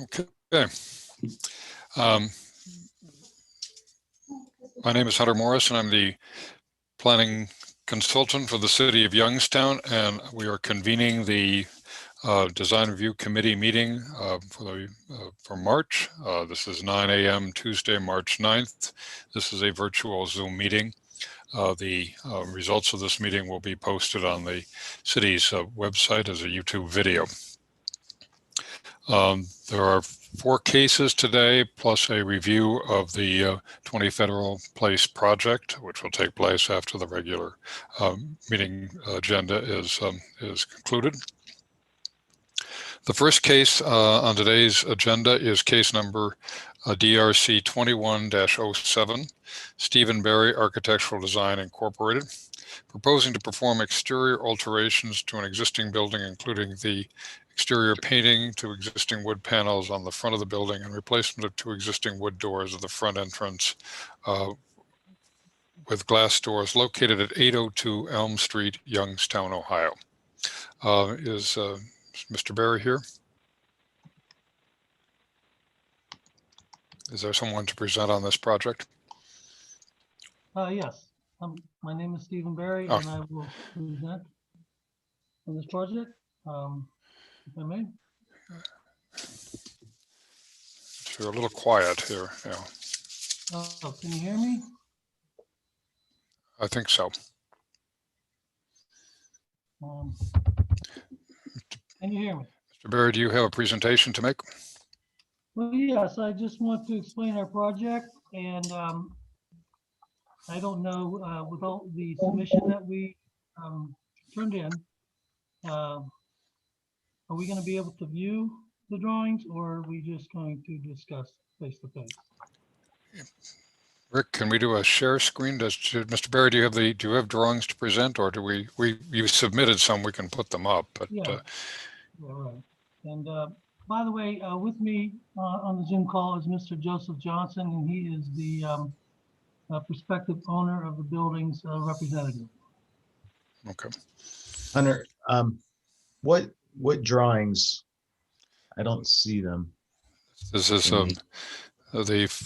Okay. My name is Hunter Morris, and I'm the planning consultant for the city of Youngstown, and we are convening the design review committee meeting for March. This is 9 a.m. Tuesday, March 9th. This is a virtual Zoom meeting. The results of this meeting will be posted on the city's website as a YouTube video. There are 4 cases today, plus a review of the 20 Federal Place project, which will take place after the regular meeting agenda is concluded. The first case on today's agenda is case number DRC 21-07, Stephen Berry Architectural Design Incorporated, proposing to perform exterior alterations to an existing building, including the exterior painting to existing wood panels on the front of the building and replacement of 2 existing wood doors at the front entrance with glass doors located at 802 Elm Street, Youngstown, Ohio. Is Mr. Berry here? Is there someone to present on this project? Yes. My name is Stephen Berry, and I will present on this project. If I may. You're a little quiet here. Yeah. Oh, can you hear me? I think so. Can you hear me? Mr. Berry, do you have a presentation to make? Well, yes, I just want to explain our project, and I don't know, with all the submission that we turned in, are we going to be able to view the drawings, or are we just going to discuss face to face? Rick, can we do a share screen? Mr. Berry, do you have drawings to present, or do you submitted some? We can put them up. But yeah, yeah, right. And by the way, with me on the Zoom call is Mr. Joseph Johnson, and he is the prospective owner of the building's representative. Okay. Hunter, what drawings? I don't see them. This is the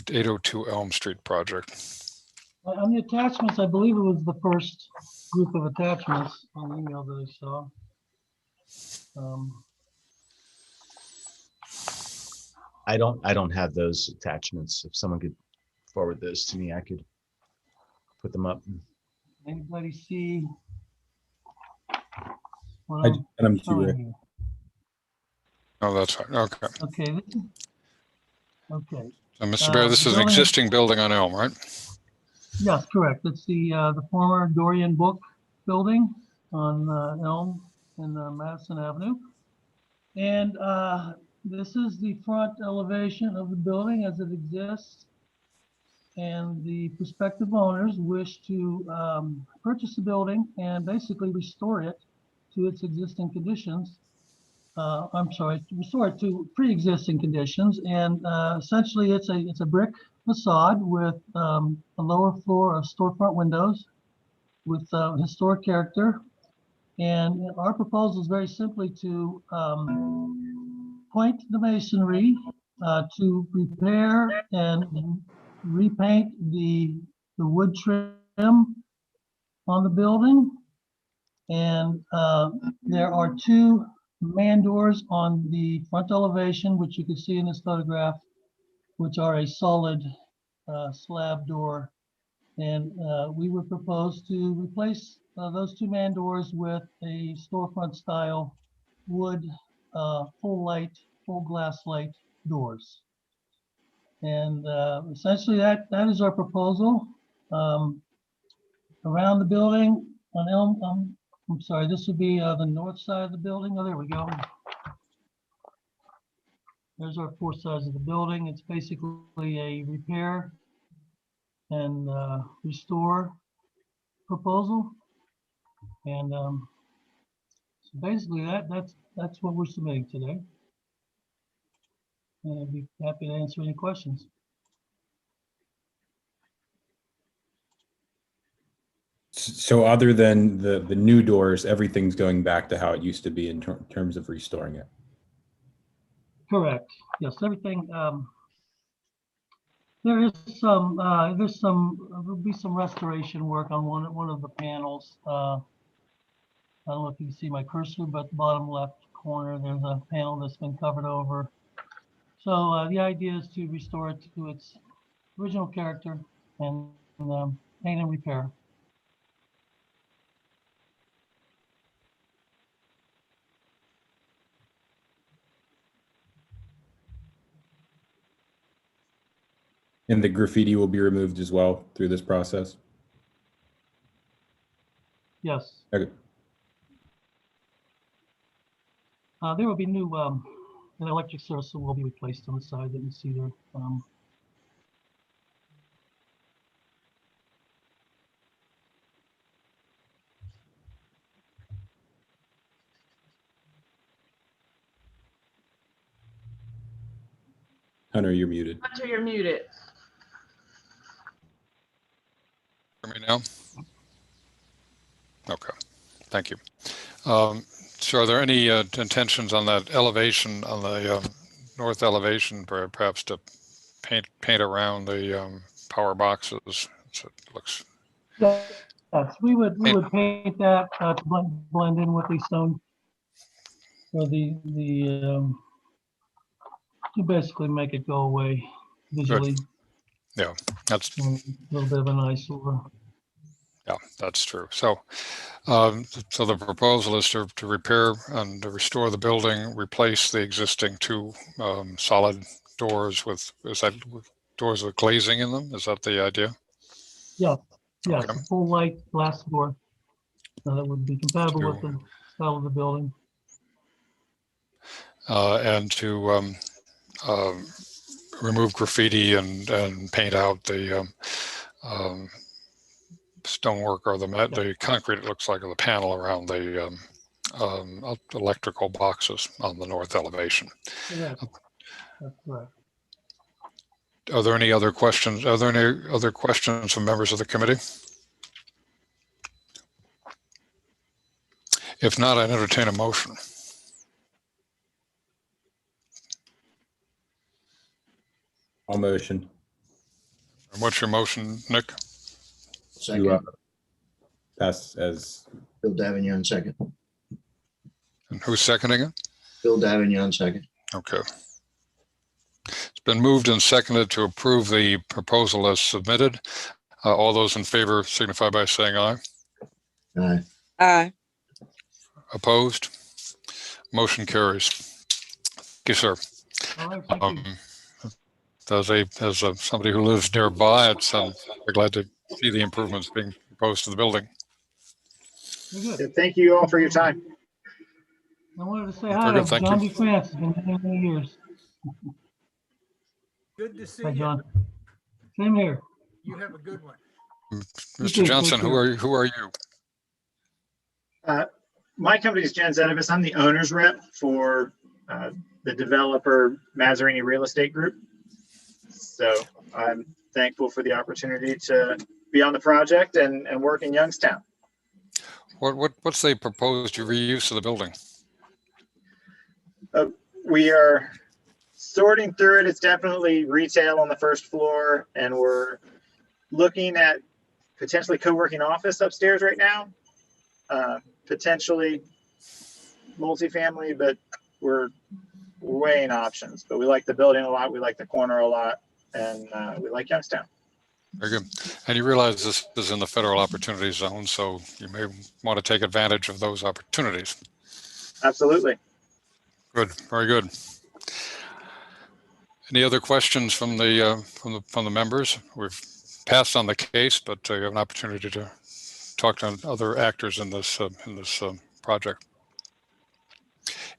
802 Elm Street project. On the attachments, I believe it was the first group of attachments on the email that I saw. I don't have those attachments. If someone could forward those to me, I could put them up. Anybody see? I'm here. Oh, that's right. Okay. Okay. Okay. So, Mr. Berry, this is an existing building on Elm, right? Yes, correct. It's the former Dorian Book building on Elm and Madison Avenue. And this is the front elevation of the building as it exists. And the prospective owners wish to purchase the building and basically restore it to its existing conditions. I'm sorry, restore it to pre-existing conditions. And essentially it's a brick facade with a lower floor of storefront windows with historic character. And our proposal is very simply to point the masonry, to repair and repaint the wood trim on the building. And there are 2 man doors on the front elevation, which you can see in this photograph, which are a solid slab door. And we would propose to replace those 2 man doors with a storefront style wood full glass light doors. And essentially that is our proposal. Around the building on Elm, I'm sorry, this would be the north side of the building. Oh, there we go. There's our 4 sides of the building. It's basically a repair and restore proposal. And so basically that's what we're submitting today. And I'd be happy to answer any questions. So other than the new doors, everything's going back to how it used to be in terms of restoring it. Correct. Yes, everything. There'll be some restoration work on one of the panels. I don't know if you can see my cursor, but bottom left corner, there's a panel that's been covered over. So the idea is to restore it to its original character and paint and repair. And the graffiti will be removed as well through this process? Yes. Okay. There will be new, an electric source will be replaced on the side that you see there. Hunter, you're muted. Hunter, you're muted. Hear me now? Okay, thank you. So are there any intentions on that elevation, on the north elevation, perhaps to paint around the power boxes so it looks? Yes, we would paint that to blend in with the stone. So to basically make it go away visually. Yeah, that's A little bit of an eyesore. yeah, that's true. So, so the proposal is to repair and to restore the building, replace the existing two solid doors with, is that doors with glazing in them? Is that the idea? Yes, yes, Okay. a full light glass door that would be compatible with the style of the building. And to remove graffiti and paint out the stonework or the concrete, it looks like, of the panel around the electrical boxes on the north elevation. Correct. That's correct. Are there any other questions? Are there any other questions from members of the committee? If not, I'd entertain a motion. I'll motion. And what's your motion, Nick? To Second, pass as, Bill Davignon, second. And who's seconding it? Bill Davignon, second. Okay. It's been moved and seconded to approve the proposal as submitted. All those in favor signify by saying aye. Aye. Aye. Opposed? Motion carries. Thank you, sir. All right, thank you. As somebody who lives nearby, it's I'm glad to see the improvements being proposed to the building. Very good. Thank you all for your time. I wanted to say Very hi good, to thank John you. DeFrance. It's been many years. Good to see Hi, you. John. Same here. You have a good one. Mr. Johnson, who are you? My company is Jen Zenibus. I'm the owner's rep for the developer Mazzarini Real Estate Group. So I'm thankful for the opportunity to be on the project and work in Youngstown. What's the proposed reuse of the building? We are sorting through it. It's definitely retail on the first floor, and we're looking at potentially co-working office upstairs right now, potentially multifamily, but we're weighing options. But we like the building a lot. We like the corner a lot, and we like Youngstown. Very good. And you realize this is in the federal opportunity zone, so you may want to take advantage of those opportunities. Absolutely. Good, very good. Any other questions from the members? We've passed on the case, but you have an opportunity to talk to other actors in this project.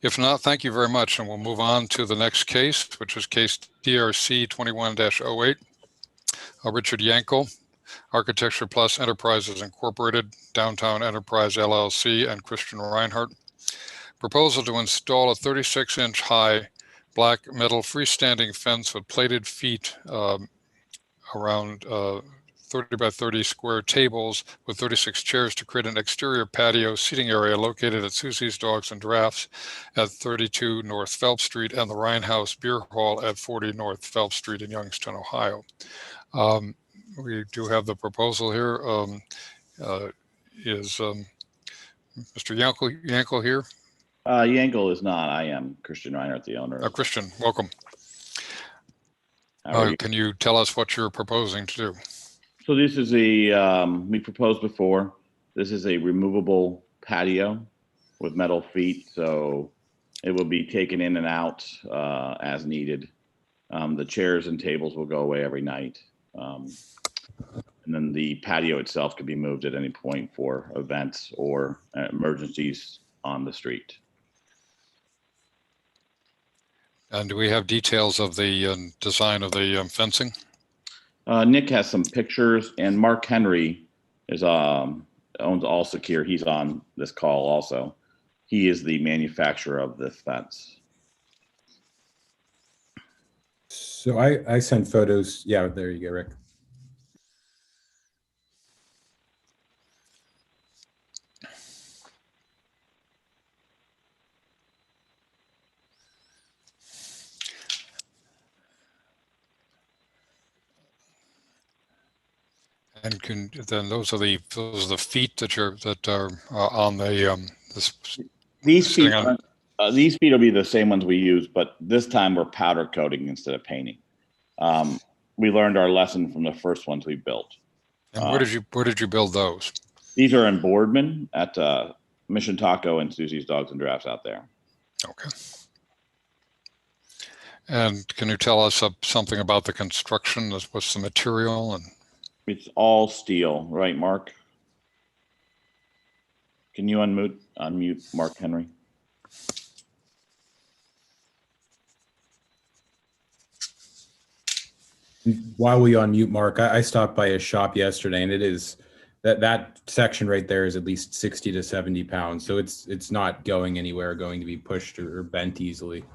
If not, thank you very much, and we'll move on to the next case, which is case TRC 21-08. Richard Yankel, Architecture Plus Enterprises Incorporated, Downtown Enterprise LLC, and Christian Reinhardt. Proposal to install a 36-inch high black metal freestanding fence with plated feet around 30 by 30 square tables with 36 chairs to create an exterior patio seating area located at Susie's Dogs and Drafts at 32 North Phelps Street and the Rhine House Beer Hall at 40 North Phelps Street in Youngstown, Ohio. We do have the proposal here. Is Mr. Yankel here? Yankel is not. I am Christian Reinhardt, the owner. Christian, welcome. How are you? Can you tell us what you're proposing to do? So this is a, we proposed before, this is a removable patio with metal feet. So it will be taken in and out as needed. The chairs and tables will go away every night. And then the patio itself can be moved at any point for events or emergencies on the street. And do we have details of the design of the fencing? Nick has some pictures, and Mark Henry is owns All Secure. He's on this call also. He is the manufacturer of this fence. So I sent photos. Yeah, there you go, Rick. And then those are the feet that are on the These feet, on. These feet will be the same ones we use, but this time we're powder coating instead of painting. We learned our lesson from the first ones we built. And where did you build those? These are in Boardman at Mission Taco and Susie's Dogs and Drafts out there. Okay. And can you tell us something about the construction? What's the material? And it's all steel, right, Mark? Can you unmute Mark Henry? While we unmute Mark, I stopped by his shop yesterday, and it is that section right there is at least 60 to 70 pounds. So it's not going anywhere, going to be pushed or bent easily.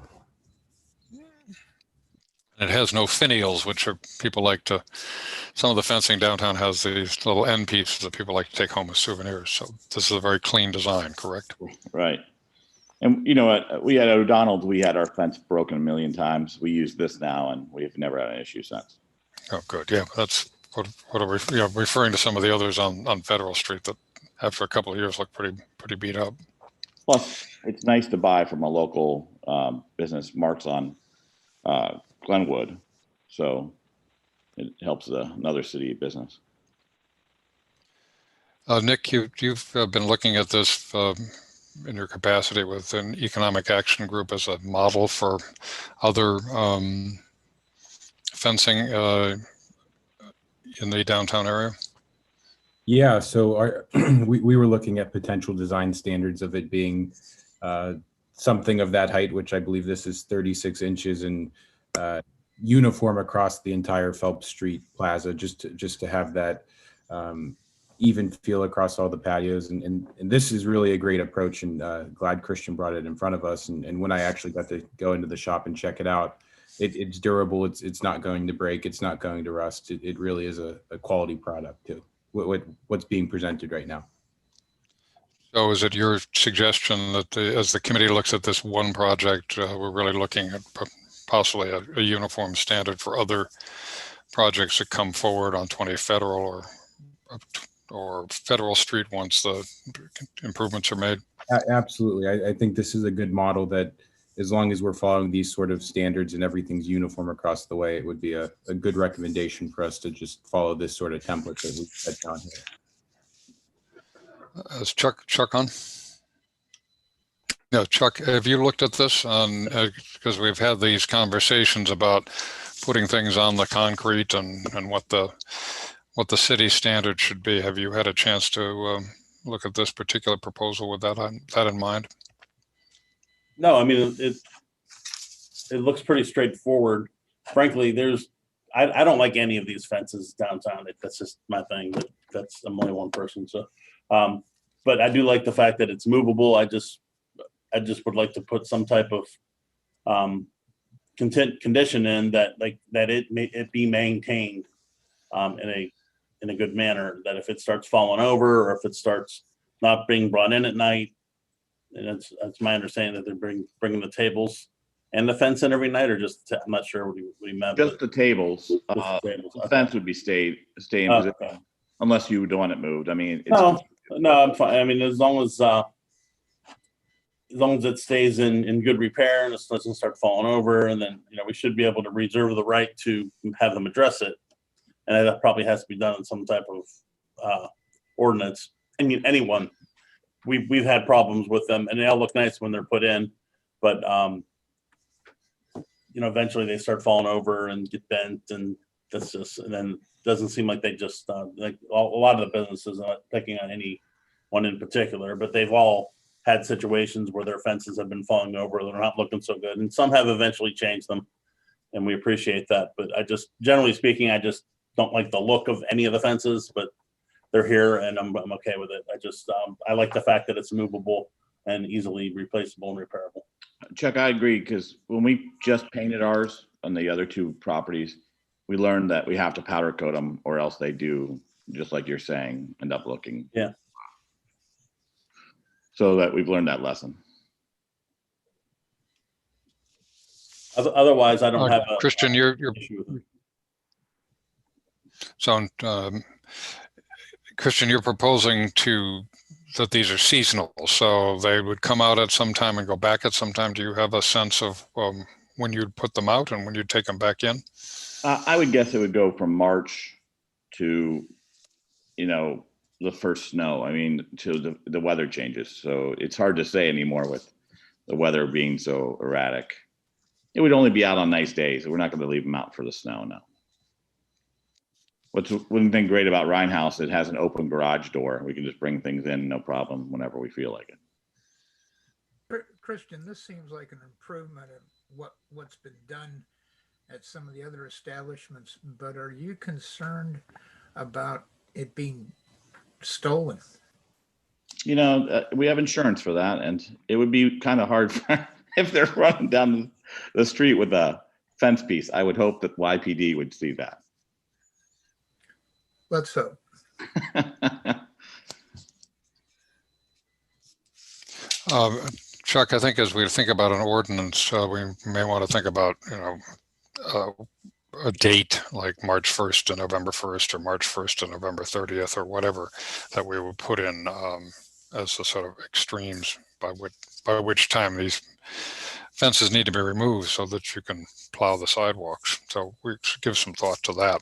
it has no finials, which are people like to. Some of the fencing downtown has these little end pieces that people like to take home as souvenirs. So this is a very clean design, correct? Right. And you know, we had O'Donnell's, we had our fence broken a million times. We use this now, and we've never had an issue since. Oh, good. Yeah, that's what are we, referring to some of the others on Federal Street that after a couple of years look pretty beat up. Plus, it's nice to buy from a local business. Mark's on Glenwood, so it helps another city business. Nick, you've been looking at this in your capacity with an economic action group as a model for other fencing in the downtown area. Yeah, so we were looking at potential design standards of it being something of that height, which I believe this is 36 inches, and uniform across the entire Phelps Street Plaza, just to have that even feel across all the patios. And this is really a great approach, and glad Christian brought it in front of us. And when I actually got to go into the shop and check it out, it's durable. It's not going to break. It's not going to rust. It really is a quality product too. What's being presented right now. So is it your suggestion that as the committee looks at this one project, we're really looking at possibly a uniform standard for other projects that come forward on 20 Federal or Federal Street once the improvements are made? Absolutely. I think this is a good model that, as long as we're following these sort of standards and everything's uniform across the way, it would be a good recommendation for us to just follow this sort of template that we set down here. Is Chuck on? Yeah, Chuck, have you looked at this? Because we've had these conversations about putting things on the concrete and what the city standard should be. Have you had a chance to look at this particular proposal with that in mind? No, I mean, it looks pretty straightforward. Frankly, I don't like any of these fences downtown. That's just my thing. I'm only one person. So, but I do like the fact that it's movable. I just would like to put some type of condition in that it be maintained in in a good manner, that if it starts falling over or if it starts not being brought in at night, and it's my understanding that they're bringing the tables and the fence in every night, or just, I'm not sure what he meant. Just the tables. the tables. The fence would be staying in Oh, position, okay. unless you don't want it moved. I mean, No, I'm fine. I mean, as long as it stays in good repair and it doesn't start falling over, and then, you know, we should be able to reserve the right to have them address it. And that probably has to be done in some type of ordinance. I mean, anyone, we've had problems with them, and they all look nice when they're put in, but you know, eventually they start falling over and get bent, and that's just, and then it doesn't seem like they just like a lot of the businesses, not picking on any one in particular, but they've all had situations where their fences have been falling over, they're not looking so good, and some have eventually changed them, and we appreciate that. But I just, generally speaking, I just don't like the look of any of the fences, but they're here and I'm okay with it. I just, I like the fact that it's movable and easily replaceable and repairable. Chuck, I agree, because when we just painted ours on the other two properties, we learned that we have to powder coat them, or else they do, just like you're saying, end up looking. Yeah. So that we've learned that lesson. Otherwise, I don't have a Christian, you're issue with them. so Christian, you're proposing that these are seasonal, so they would come out at some time and go back at some time. Do you have a sense of when you'd put them out and when you'd take them back in? I would guess it would go from March to, you know, the first snow. I mean, to the weather changes. So it's hard to say anymore with the weather being so erratic. It would only be out on nice days. We're not going to leave them out for the snow now. What's one thing great about Rhine House, it has an open garage door. We can just bring things in, no problem, whenever we feel like it. Christian, this seems like an improvement of what's been done at some of the other establishments, but are you concerned about it being stolen? You know, we have insurance for that, and it would be kind of hard if they're running down the street with a fence piece. I would hope that YPD would see that. Let's hope. Chuck, I think as we think about an ordinance, we may want to think about, you know, a date like March 1st to November 1st or March 1st to November 30th or whatever that we would put in as the sort of extremes by which time these fences need to be removed so that you can plow the sidewalks. So we should give some thought to that.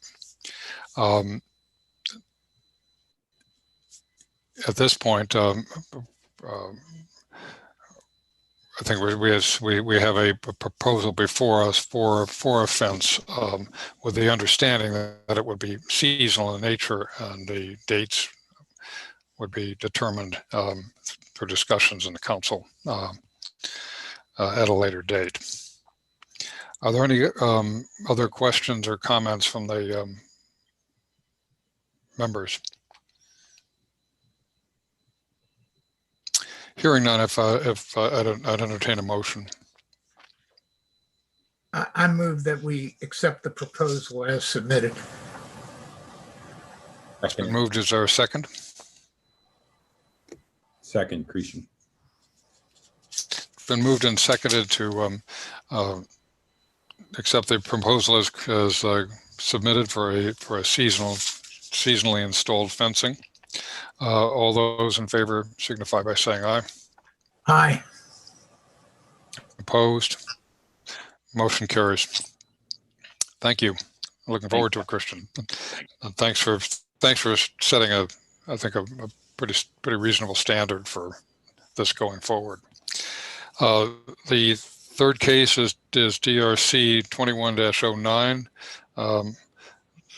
At this point, I think we have a proposal before us for a fence with the understanding that it would be seasonal in nature and the dates would be determined through discussions in the council at a later date. Are there any other questions or comments from the members? Hearing none, if I'd entertain a motion. I move that we accept the proposal as submitted. It's been moved. Is there a second? Second, Cretan. It's been moved and seconded to accept the proposal as submitted for a seasonally installed fencing. All those in favor signify by saying aye. Aye. Opposed? Motion carries. Thank you. Looking forward to it, Christian. And thanks for setting I think a pretty reasonable standard for this going forward. The third case is DRC 21-09.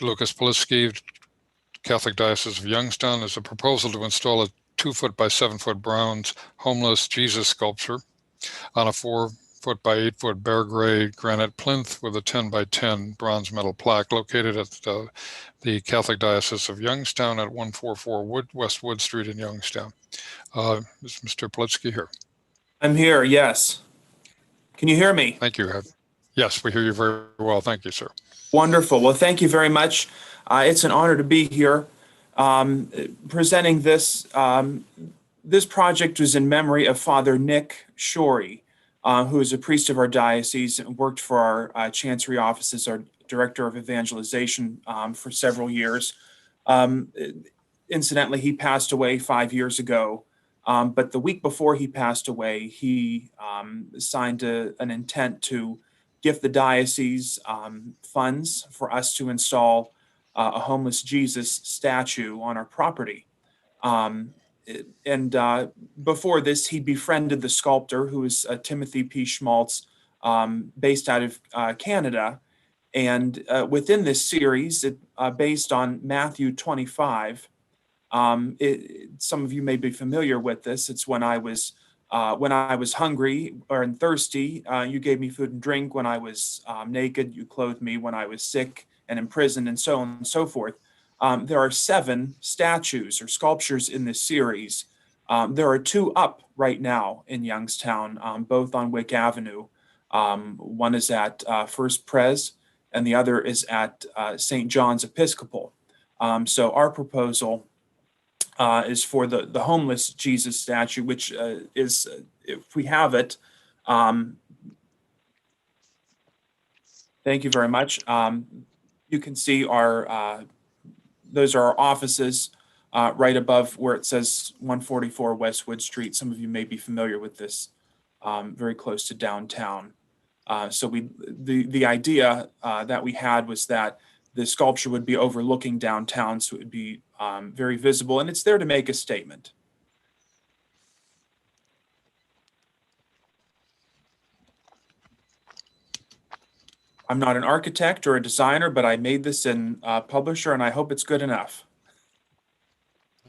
Lucas Politsky, Catholic Diocese of Youngstown, is a proposal to install a 2-foot by 7-foot bronze homeless Jesus sculpture on a 4-foot by 8-foot bare gray granite plinth with a 10 by 10 bronze metal plaque located at the Catholic Diocese of Youngstown at 144 West Wood Street in Youngstown. Is Mr. Politsky here? I'm here, yes. Can you hear me? Thank you. Yes, we hear you very well. Thank you, sir. Wonderful. Well, thank you very much. It's an honor to be here. presenting this. This project was in memory of Father Nick Shorey, who is a priest of our diocese and worked for our chancery office as our director of evangelization for several years. Incidentally, he passed away 5 years ago. But the week before he passed away, he signed an intent to gift the diocese funds for us to install a homeless Jesus statue on our property. Before this, he befriended the sculptor, who is Timothy P. Schmaltz, based out of Canada. And within this series, based on Matthew 25, some of you may be familiar with this. It's when I was hungry or thirsty, you gave me food and drink. When I was naked, you clothed me. When I was sick and imprisoned, and so on and so forth. There are 7 statues or sculptures in this series. There are 2 up right now in Youngstown, both on Wick Avenue. One is at First Pres, and the other is at St. John's Episcopal. So our proposal is for the homeless Jesus statue, which is, if we have it, thank you very much. You can see those are our offices right above where it says 144 Westwood Street. Some of you may be familiar with this, very close to downtown. So the idea that we had was that the sculpture would be overlooking downtown, so it would be very visible, and it's there to make a statement. I'm not an architect or a designer, but I made this in Publisher, and I hope it's good enough.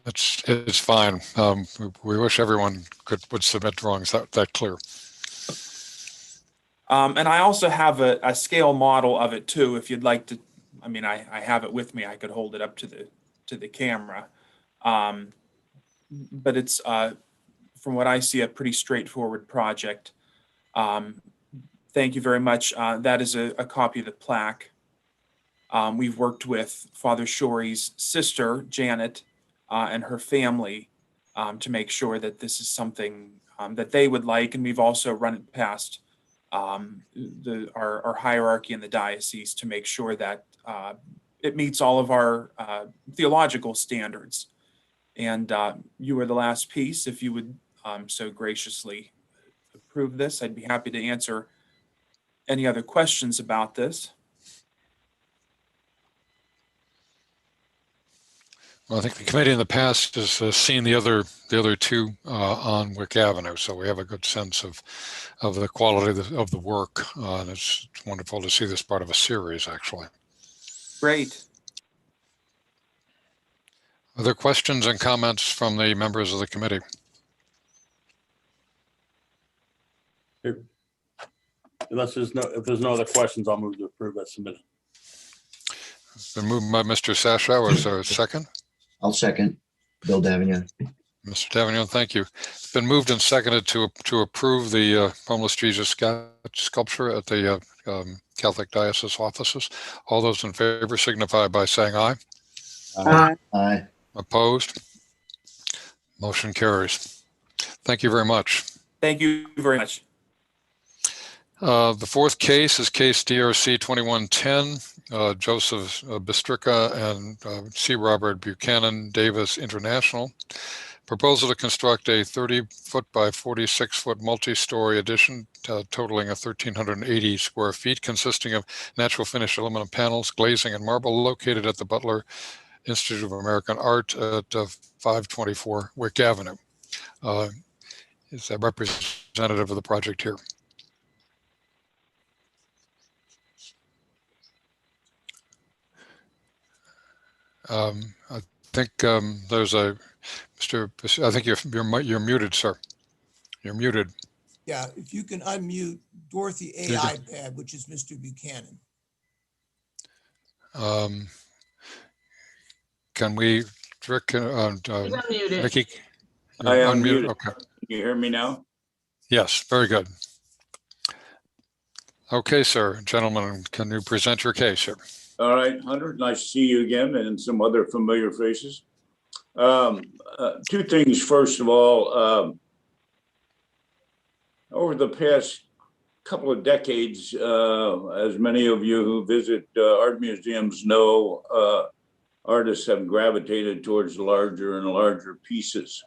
It's fine. We wish everyone would submit drawings that clear. And I also have a scale model of it too, if you'd like to. I mean, I have it with me. I could hold it up to the camera. But it's, from what I see, a pretty straightforward project. Thank you very much. That is a copy of the plaque. We've worked with Father Shorey's sister, Janet, and her family to make sure that this is something that they would like. And we've also run it past our hierarchy in the diocese to make sure that it meets all of our theological standards. And you are the last piece. If you would so graciously approve this, I'd be happy to answer any other questions about this. Well, I think the committee in the past has seen the other 2 on Wick Avenue, so we have a good sense of the quality of the work, and it's wonderful to see this part of a series, actually. Great. Other questions and comments from the members of the committee? If there's no other questions, I'll move to approve as submitted. It's been moved by Mr. Sashow. Is there a second? I'll second. Bill Davignon. Mr. Davignon, thank you. It's been moved and seconded to approve the homeless Jesus sculpture at the Catholic Diocese offices. All those in favor signify by saying aye. Aye. Aye. Opposed? Motion carries. Thank you very much. Thank you very much. The 4th case is case DRC 2110, Joseph Bistrica and C. Robert Buchanan Davis International. Proposal to construct a 30-foot by 46-foot multi-story addition totaling 1,380 square feet, consisting of natural finish aluminum panels, glazing, and marble, located at the Butler Institute of American Art at 524 Wick Avenue. Is a representative of the project here? I think there's a Mr. I think you're muted, sir. You're muted. Yeah, if you can unmute Dorothy A.I. Bad, which is Mr. Buchanan. Can we, Rick, Nikki? I am unmute. muted. Okay. Can you hear me now? Yes, very good. Okay, sir. Gentlemen, can you present your case here? All right, Hunter, nice to see you again and some other familiar faces. Two things. First of all, over the past couple of decades, as many of you who visit art museums know, artists have gravitated towards larger and larger pieces.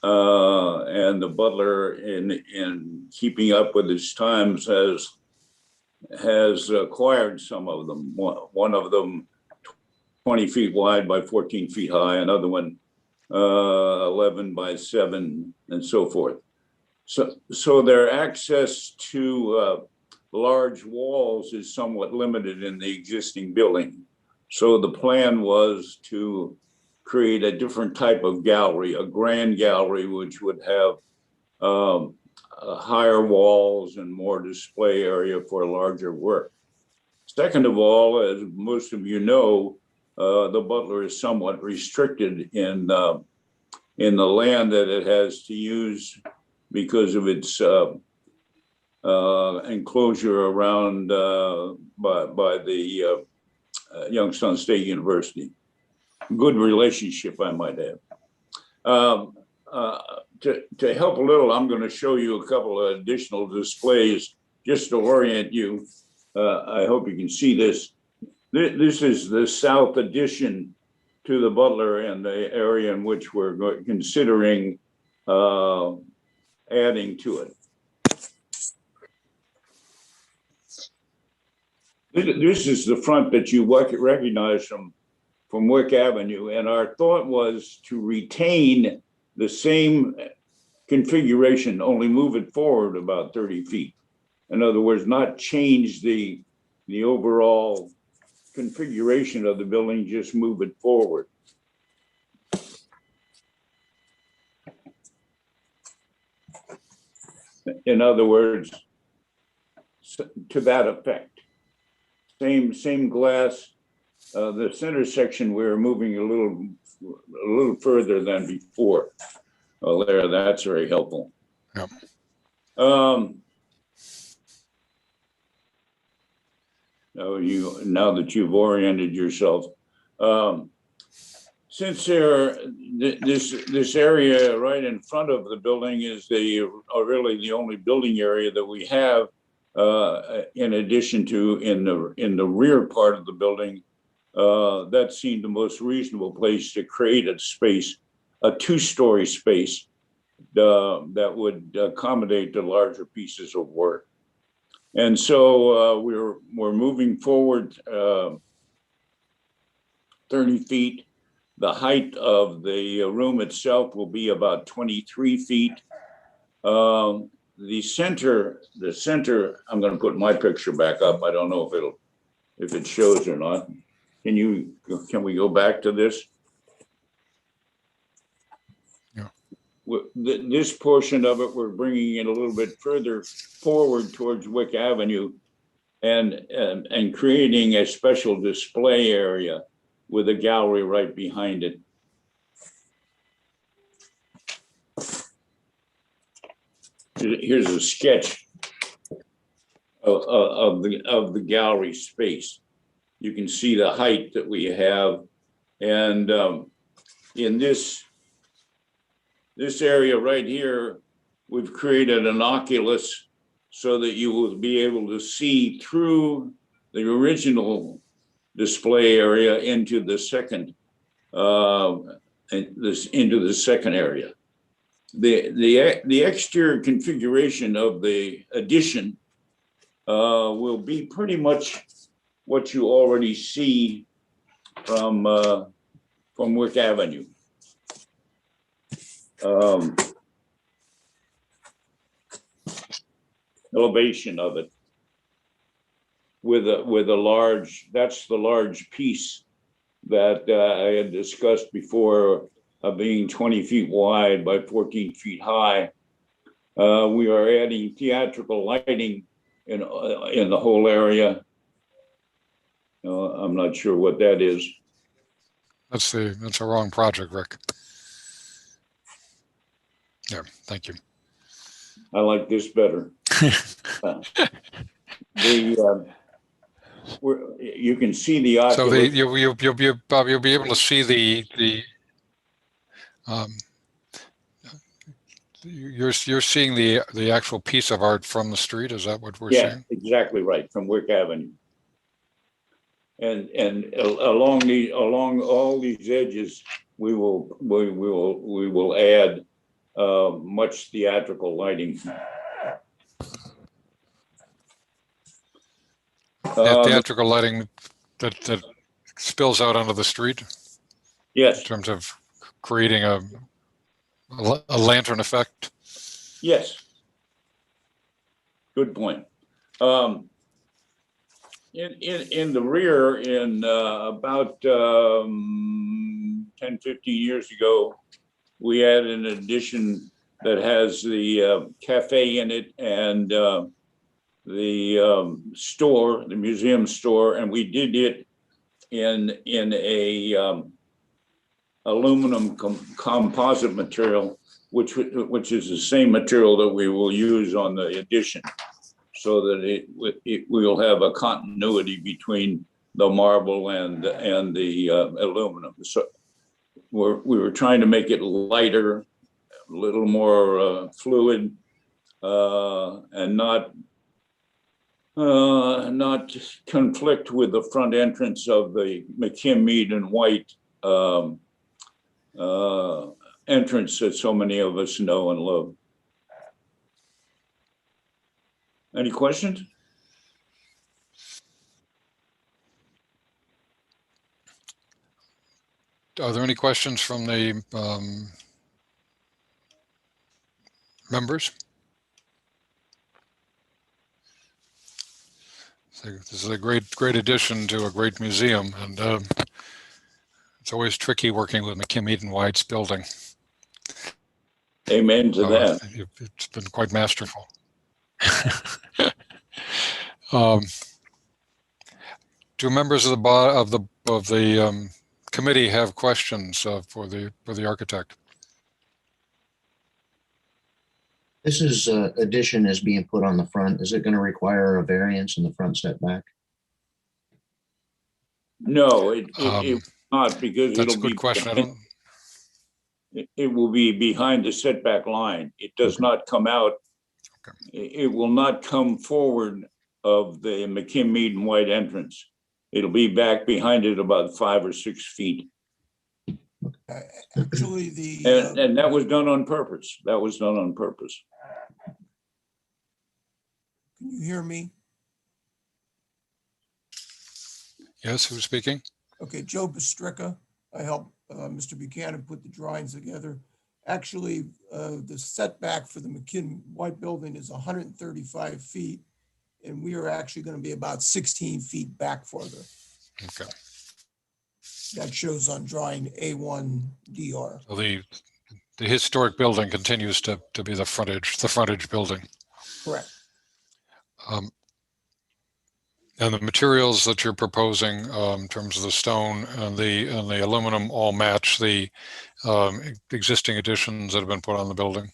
And the Butler, in keeping up with its times, has acquired some of them. One of them 20 feet wide by 14 feet high, another one 11 by 7, and so forth. So their access to large walls is somewhat limited in the existing building. So the plan was to create a different type of gallery, a grand gallery, which would have higher walls and more display area for larger work. Second of all, as most of you know, the Butler is somewhat restricted in the land that it has to use because of its enclosure around by the Youngstown State University. Good relationship, I might add. To help a little, I'm going to show you a couple of additional displays just to orient you. I hope you can see this. This is the south addition to the Butler and the area in which we're considering adding to it. This is the front that you recognize from Wick Avenue, and our thought was to retain the same configuration, only move it forward about 30 feet. In other words, not change the overall configuration of the building, just move it forward. In other words, to that effect. Same glass. The center section we're moving a little further than before. Well, that's very helpful. Yep. Now that you've oriented yourself, since this area right in front of the building is really the only building area that we have, in addition to in the rear part of the building, that seemed the most reasonable place to create a space, a two-story space that would accommodate the larger pieces of work. And so we're moving forward 30 feet. The height of the room itself will be about 23 feet. The center, I'm going to put my picture back up. I don't know if it shows or not. Can we go back to this? Yeah. This portion of it, we're bringing it a little bit further forward towards Wick Avenue and creating a special display area with a gallery right behind it. Here's a sketch of the gallery space. You can see the height that we have, and in this area right here, we've created an oculus so that you will be able to see through the original display area into the second area. The exterior configuration of the addition will be pretty much what you already see from Wick Avenue. Elevation of it with a large, that's the large piece that I had discussed before, being 20 feet wide by 14 feet high. We are adding theatrical lighting in the whole area. I'm not sure what that is. That's a wrong project, Rick. Yeah, thank you. I like this better. You can see the So oculus. you'll be able to see the Um, you're seeing the actual piece of art from the street. Is that what we're Yeah, seeing? exactly right, from Wick Avenue. And along all these edges, we will add much theatrical lighting. Theatrical lighting that spills out onto the street. Yes. In terms of creating a lantern effect. Yes. Good point. In the rear, in about 10, 15 years ago, we had an addition that has the cafe in it and the store, the museum store, and we did it in a aluminum composite material, which is the same material that we will use on the addition, so that it will have a continuity between the marble and the aluminum. So we were trying to make it lighter, a little more fluid, and not conflict with the front entrance of the McKim, Mead and White entrance that so many of us know and love. Any questions? Are there any questions from the members? So this is a great addition to a great museum, and it's always tricky working with McKim, Mead and White's building. Amen to that. It's been quite masterful. Do members of the committee have questions for the architect? This is addition is being put on the front. Is it going to require a variance in the front setback? No, it will not, because that's it'll a good be question. it will be behind the setback line. It does not come out. Okay. It will not come forward of the McKim, Mead and White entrance. It'll be back behind it about 5 or 6 feet. Actually, And that was done on purpose. That was done on purpose. can you hear me? Yes, who's speaking? Okay, Joe Bistrica. I helped Mr. Buchanan put the drawings together. Actually, the setback for the McKim White building is 135 feet, and we are actually going to be about 16 feet back further. Okay. That shows on drawing A1DR. So the historic building continues to be the frontage building. Correct. And the materials that you're proposing in terms of the stone and the aluminum all match the existing additions that have been put on the building?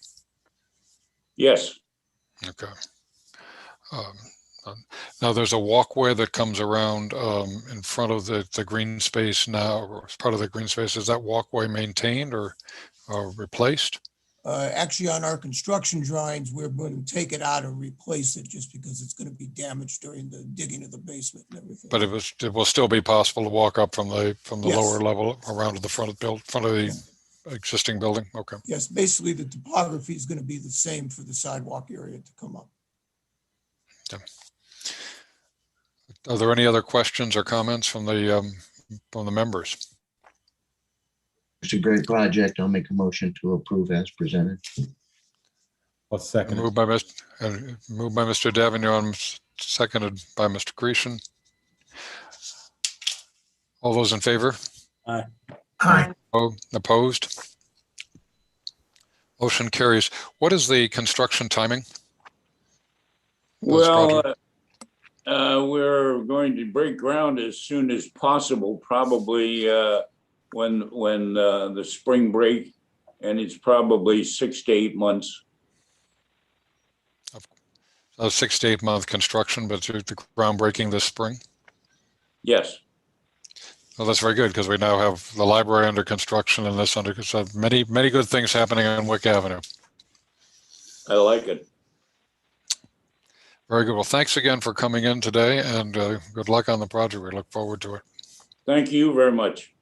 Yes. Okay. Now there's a walkway that comes around in front of the green space now, or as part of the green space. Is that walkway maintained or replaced? Actually, on our construction drawings, we're going to take it out and replace it just because it's going to be damaged during the digging of the basement and everything. But it will still be possible to walk up from the Yes. lower level around to the front of the existing building. Okay. Yes, basically the topography is going to be the same for the sidewalk area to come up. Okay. Are there any other questions or comments from the members? It's a great project. I'll make a motion to approve as presented. I'll second it. Moved by Mr. Davignon, seconded by Mr. Grecian. All those in favor? Aye. Opposed? Motion carries. What is the construction timing? Well, we're going to break ground as soon as possible, probably when the spring break, and it's probably 6 to 8 months. A 6 to 8 month construction, but the groundbreaking this spring? Yes. Well, that's very good because we now have the library under construction and this under construction. Many good things happening on Wick Avenue. I like it. Very good. Well, thanks again for coming in today, and good luck on the project. We look forward to it. Thank you very much.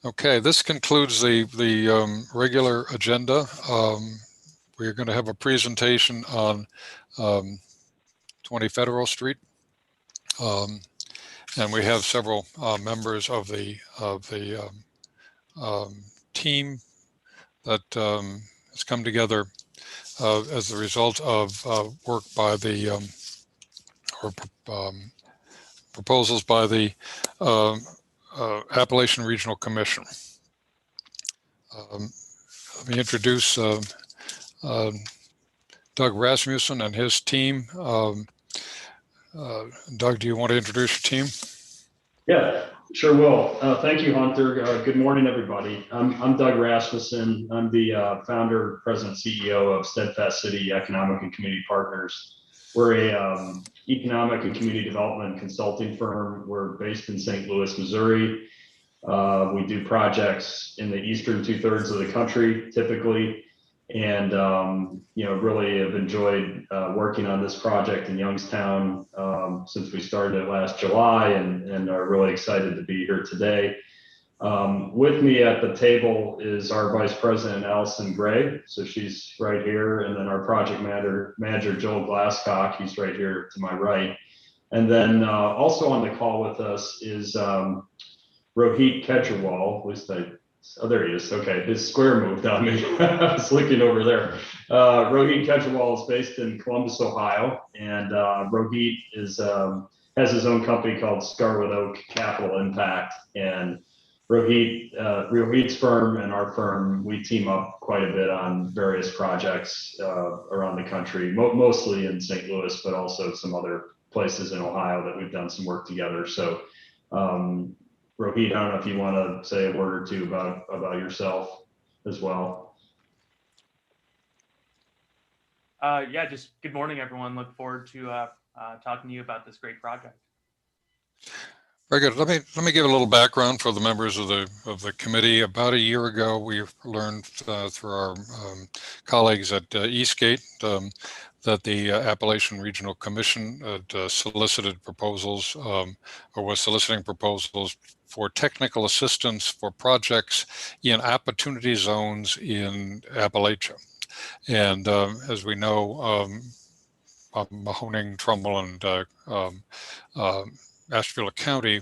Okay, this concludes the regular agenda. We're going to have a presentation on 20 Federal Street, and we have several members of the team that has come together as the result of work by the proposals by the Appalachian Regional Commission. Let me introduce Doug Rasmussen and his team. Doug, do you want to introduce your team? Yeah, sure will. Thank you, Hunter. Good morning, everybody. I'm Doug Rasmussen. I'm the founder, president, CEO of Steadfast City Economic and Community Partners. We're a economic and community development consulting firm. We're based in St. Louis, Missouri. We do projects in the eastern 2/3 of the country, typically, and really have enjoyed working on this project in Youngstown since we started it last July, and are really excited to be here today. With me at the table is our Vice President, Allison Gray. So she's right here. And then our project manager, Joel Glasscock, he's right here to my right. And then also on the call with us is Rohit Kejriwal, at least there he is. Okay, his square moved on me. I was looking over there. Rohit Kejriwal is based in Columbus, Ohio. And Rohit has his own company called Scarlet Oak Capital Impact. And Rohit's firm and our firm, we team up quite a bit on various projects around the country, mostly in St. Louis, but also some other places in Ohio that we've done some work together. So, Rohit, I don't know if you want to say a word or two about yourself as well. Yeah, just good morning, everyone. Look forward to talking to you about this great project. Very good. Let me give a little background for the members of the committee. About a year ago, we learned through our colleagues at Eastgate that the Appalachian Regional Commission had solicited proposals or was soliciting proposals for technical assistance for projects in opportunity zones in Appalachia. And as we know, Mahoning, Trumbull, and Ashtabula County,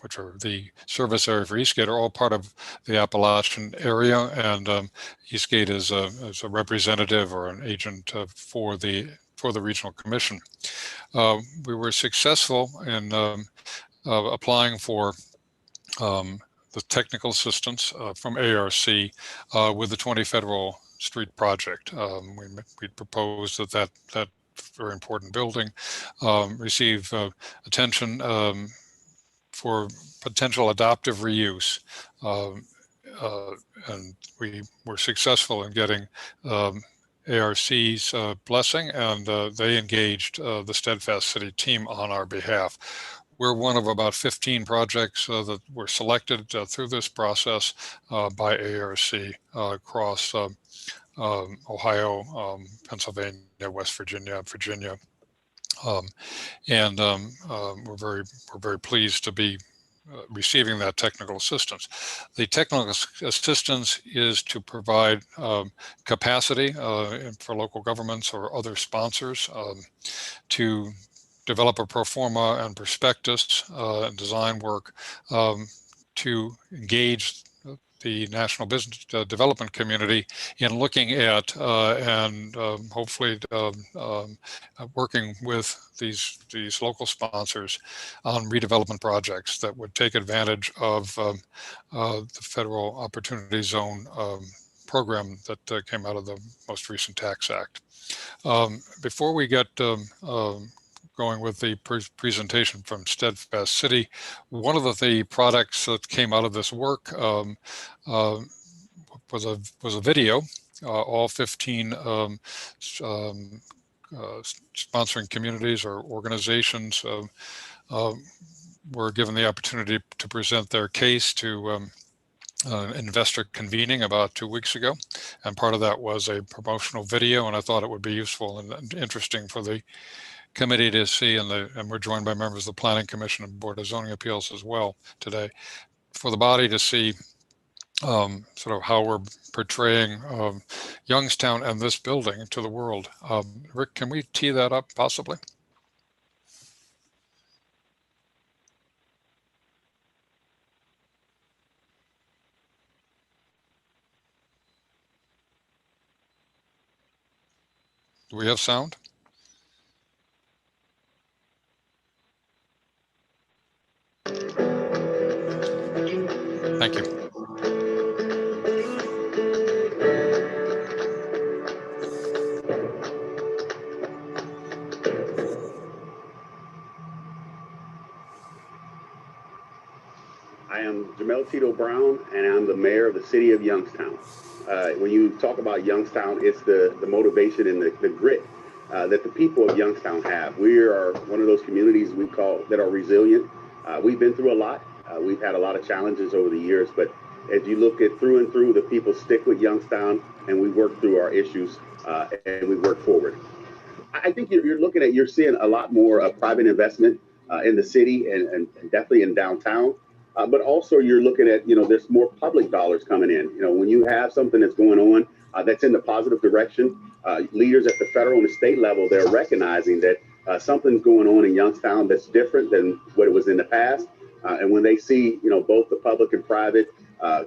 which are the service area for Eastgate, are all part of the Appalachian area, and Eastgate is a representative or an agent for the Regional Commission. We were successful in applying for the technical assistance from ARC with the 20 Federal Street project. We proposed that very important building receive attention for potential adoptive reuse, and we were successful in getting ARC's blessing, and they engaged the Steadfast City team on our behalf. We're one of about 15 projects that were selected through this process by ARC across Ohio, Pennsylvania, West Virginia, and we're very pleased to be receiving that technical assistance. The technical assistance is to provide capacity for local governments or other sponsors to develop a pro forma and prospectus and design work to engage the national business development community in looking at and hopefully working with these local sponsors on redevelopment projects that would take advantage of the Federal Opportunity Zone program that came out of the most recent Tax Act. Before we get going with the presentation from Steadfast City, one of the products that came out of this work was a video. All 15 sponsoring communities or organizations were given the opportunity to present their case to investor convening about 2 weeks ago. And part of that was a promotional video, and I thought it would be useful and interesting for the committee to see, and we're joined by members of the Planning Commission and Board of Zoning Appeals as well today, for the body to see sort of how we're portraying Youngstown and this building to the world. Rick, can we tee that up possibly? Do we have sound? Thank you. I am Jamel Tito Brown, and I'm the mayor of the city of Youngstown. When you talk about Youngstown, it's the motivation and the grit that the people of Youngstown have. We are one of those communities we call that are resilient. We've been through a lot. We've had a lot of challenges over the years, but as you look at through and through, the people stick with Youngstown, and we work through our issues and we work forward. I think you're seeing a lot more private investment in the city and definitely in downtown. But also you're looking at, there's more public dollars coming in. When you have something that's going on that's in the positive direction, leaders at the federal and the state level, they're recognizing that something's going on in Youngstown that's different than what it was in the past. And when they see, both the public and private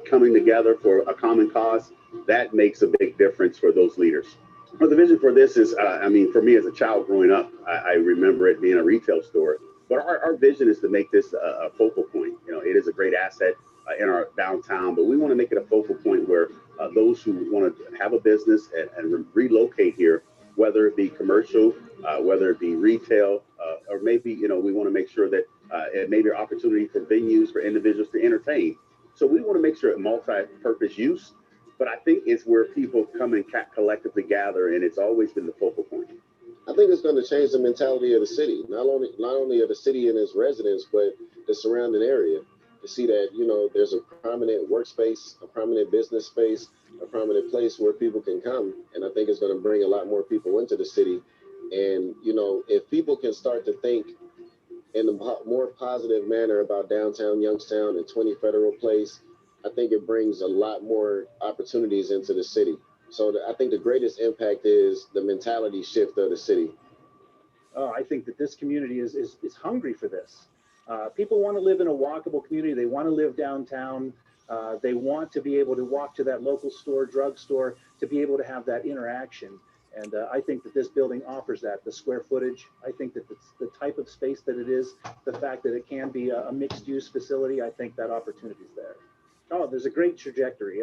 coming together for a common cause, that makes a big difference for those leaders. Well, the vision for this is, for me as a child growing up, I remember it being a retail store. But our vision is to make this a focal point. It is a great asset in our downtown, but we want to make it a focal point where those who want to have a business and relocate here, whether it be commercial, whether it be retail, or maybe, we want to make sure that it may be an opportunity for venues for individuals to entertain. So we want to make sure it multi-purpose use, but I think it's where people come and collectively gather, and it's always been the focal point. I think it's going to change the mentality of the city, not only of the city and its residents, but the surrounding area. To see that, there's a prominent workspace, a prominent business space, a prominent place where people can come. And I think it's going to bring a lot more people into the city. And, if people can start to think in a more positive manner about downtown Youngstown and 20 Federal Place, I think it brings a lot more opportunities into the city. So I think the greatest impact is the mentality shift of the city. I think that this community is hungry for this. People want to live in a walkable community. They want to live downtown. They want to be able to walk to that local store, drugstore, to be able to have that interaction. And I think that this building offers that, the square footage. I think that it's the type of space that it is, the fact that it can be a mixed use facility, I think that opportunity is there. Oh, there's a great trajectory.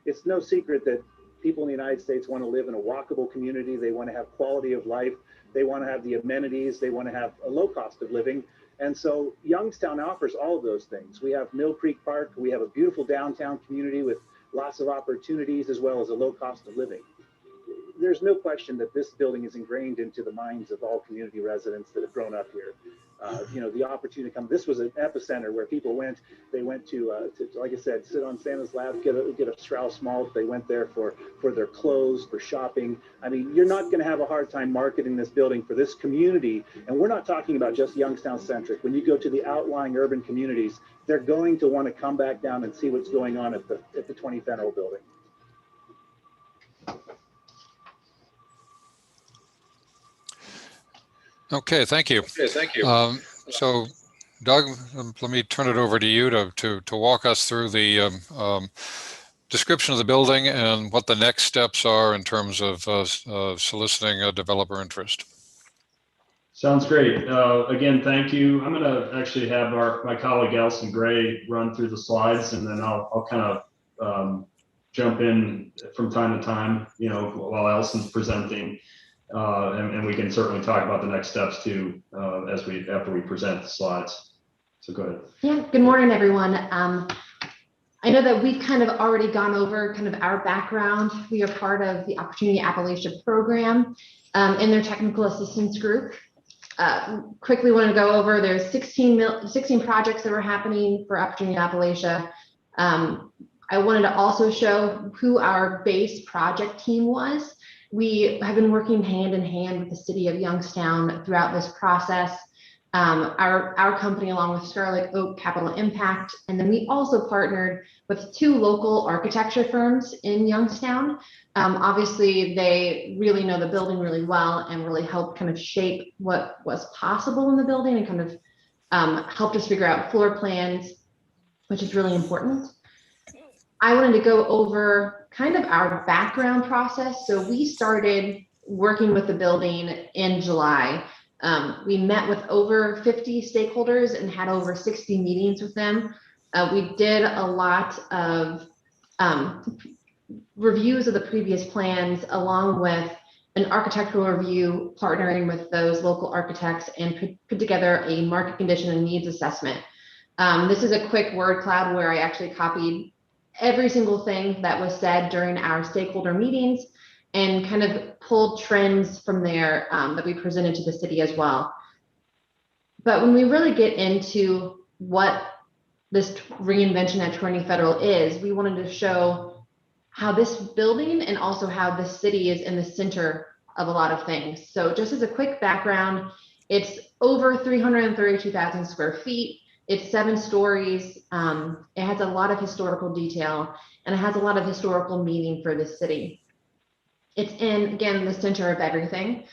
It's no secret that people in the United States want to live in a walkable community. They want to have quality of life. They want to have the amenities. They want to have a low cost of living. And so Youngstown offers all of those things. We have Mill Creek Park. We have a beautiful downtown community with lots of opportunities as well as a low cost of living. There's no question that this building is ingrained into the minds of all community residents that have grown up here. The opportunity to come. This was an epicenter where people went. They went to like I said, sit on Santa's lap, get a Strauss malt. They went there for their clothes, for shopping. You're not going to have a hard time marketing this building for this community. And we're not talking about just Youngstown centric. When you go to the outlying urban communities, they're going to want to come back down and see what's going on at the 20 Federal building. Okay, thank you. So, Doug, let me turn it over to you to walk us through the description of the building and what the next steps are in terms of soliciting a developer interest. Sounds great. Again, thank you. I'm going to actually have my colleague Allison Gray run through the slides, and then I'll kind of jump in from time to time, while Allison's presenting. And we can certainly talk about the next steps too, after we present the slides. So go ahead. Yeah, good morning, everyone. I know that we've kind of already gone over kind of our background. We are part of the Opportunity Appalachia program in their technical assistance group. quickly want to go over, there's 16 projects that were happening for Opportunity Appalachia. I wanted to also show who our base project team was. We have been working hand in hand with the city of Youngstown throughout this process. Our company, along with Scarlet Oak Capital Impact, and then we also partnered with 2 local architecture firms in Youngstown. Obviously, they really know the building really well and really helped kind of shape what was possible in the building and kind of helped us figure out floor plans, which is really important. I wanted to go over kind of our background process. So we started working with the building in July. We met with over 50 stakeholders and had over 60 meetings with them. We did a lot of reviews of the previous plans, along with an architectural review, partnering with those local architects, and put together a market condition and needs assessment. This is a quick word cloud where I actually copied every single thing that was said during our stakeholder meetings and kind of pulled trends from there that we presented to the city as well. But when we really get into what this reinvention at Trinity Federal is, we wanted to show how this building and also how the city is in the center of a lot of things. So just as a quick background, it's over 332,000 square feet. It's 7 stories. It has a lot of historical detail, and it has a lot of historical meaning for the city. It's in, again, the center of everything.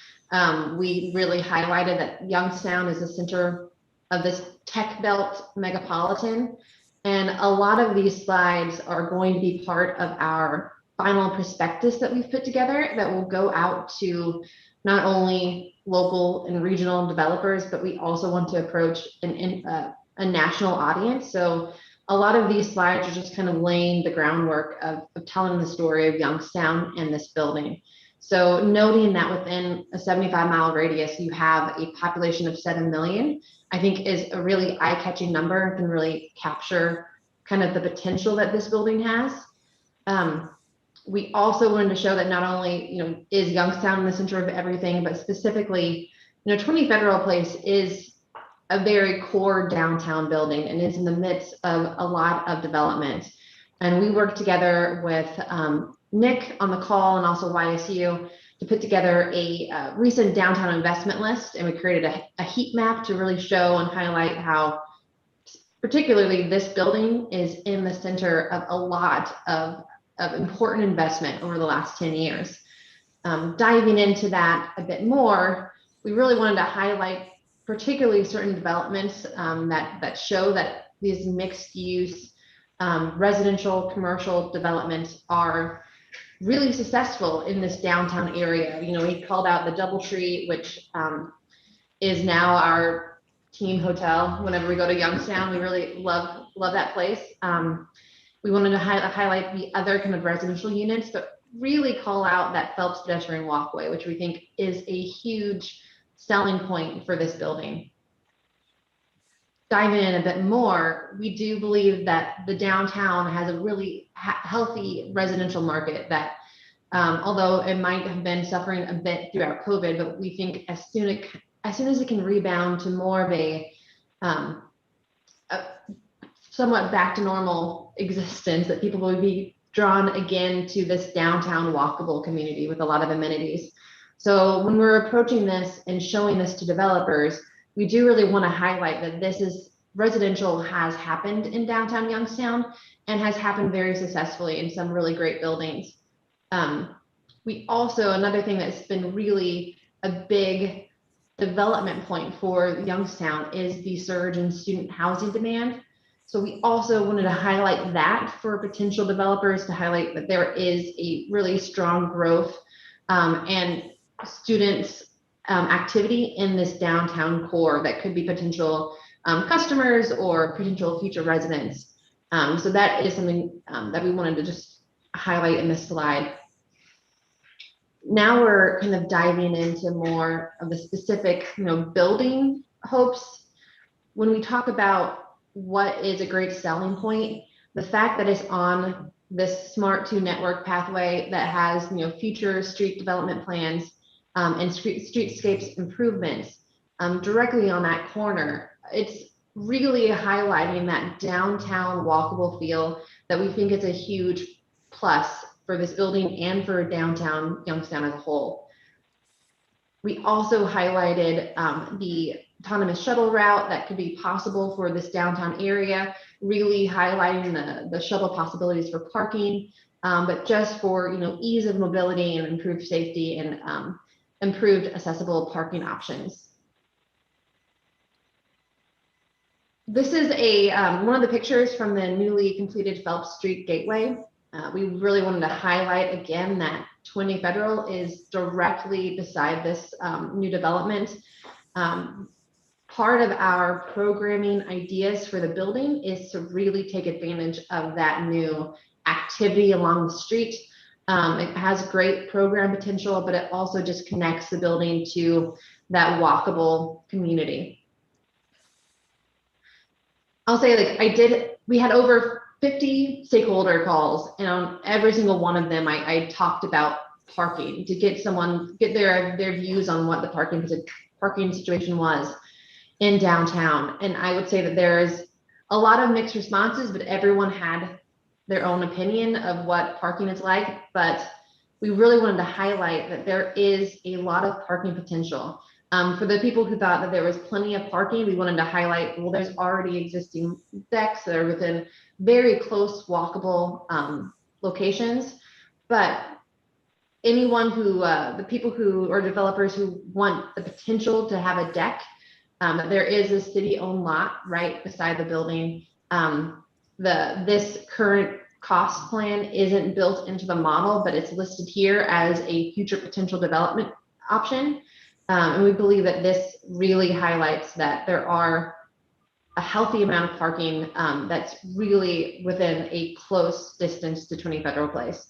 We really highlighted that Youngstown is the center of this tech belt megapolitan. And a lot of these slides are going to be part of our final prospectus that we've put together that will go out to not only local and regional developers, but we also want to approach a national audience. So a lot of these slides are just kind of laying the groundwork of telling the story of Youngstown and this building. So noting that within a 75-mile radius, you have a population of 7 million, I think is a really eye-catching number and can really capture kind of the potential that this building has. We also wanted to show that not only, is Youngstown in the center of everything, but specifically, 20 Federal Place is a very core downtown building and is in the midst of a lot of development. And we worked together with Nick on the call and also YSU to put together a recent downtown investment list. And we created a heat map to really show and highlight how particularly this building is in the center of a lot of important investment over the last 10 years. Diving into that a bit more, we really wanted to highlight particularly certain developments that show that these mixed use residential commercial developments are really successful in this downtown area. We called out the DoubleTree, which is now our team hotel. Whenever we go to Youngstown, we really love that place. We wanted to highlight the other kind of residential units, but really call out that Phelps pedestrian walkway, which we think is a huge selling point for this building. Diving in a bit more, we do believe that the downtown has a really healthy residential market that, although it might have been suffering a bit throughout COVID, but we think as soon as it can rebound to more of a somewhat back to normal existence, that people will be drawn again to this downtown walkable community with a lot of amenities. So when we're approaching this and showing this to developers, we do really want to highlight that this is residential has happened in downtown Youngstown and has happened very successfully in some really great buildings. We also, another thing that's been really a big development point for Youngstown is the surge in student housing demand. So we also wanted to highlight that for potential developers, to highlight that there is a really strong growth and students activity in this downtown core that could be potential customers or potential future residents. So that is something that we wanted to just highlight in this slide. Now we're kind of diving into more of the specific, building hopes. When we talk about what is a great selling point, the fact that it's on this Smart 2 network pathway that has, future street development plans and streetscapes improvements, directly on that corner. It's really highlighting that downtown walkable feel that we think is a huge plus for this building and for downtown Youngstown as a whole. We also highlighted the autonomous shuttle route that could be possible for this downtown area, really highlighting the shuttle possibilities for parking, but just for ease of mobility and improved safety and improved accessible parking options. This is one of the pictures from the newly completed Phelps Street Gateway. We really wanted to highlight again that 20 Federal is directly beside this new development. Part of our programming ideas for the building is to really take advantage of that new activity along the street. It has great program potential, but it also just connects the building to that walkable community. I'll say we had over 50 stakeholder calls, and on every single one of them, I talked about parking to get their views on what the parking situation was in downtown. And I would say that there's a lot of mixed responses, but everyone had their own opinion of what parking is like. But we really wanted to highlight that there is a lot of parking potential. For the people who thought that there was plenty of parking, we wanted to highlight, well, there's already existing decks that are within very close walkable locations. But anyone who, the people who, or developers who want the potential to have a deck, there is a city-owned lot right beside the building. This current cost plan isn't built into the model, but it's listed here as a future potential development option. And we believe that this really highlights that there are a healthy amount of parking that's really within a close distance to 20 Federal Place.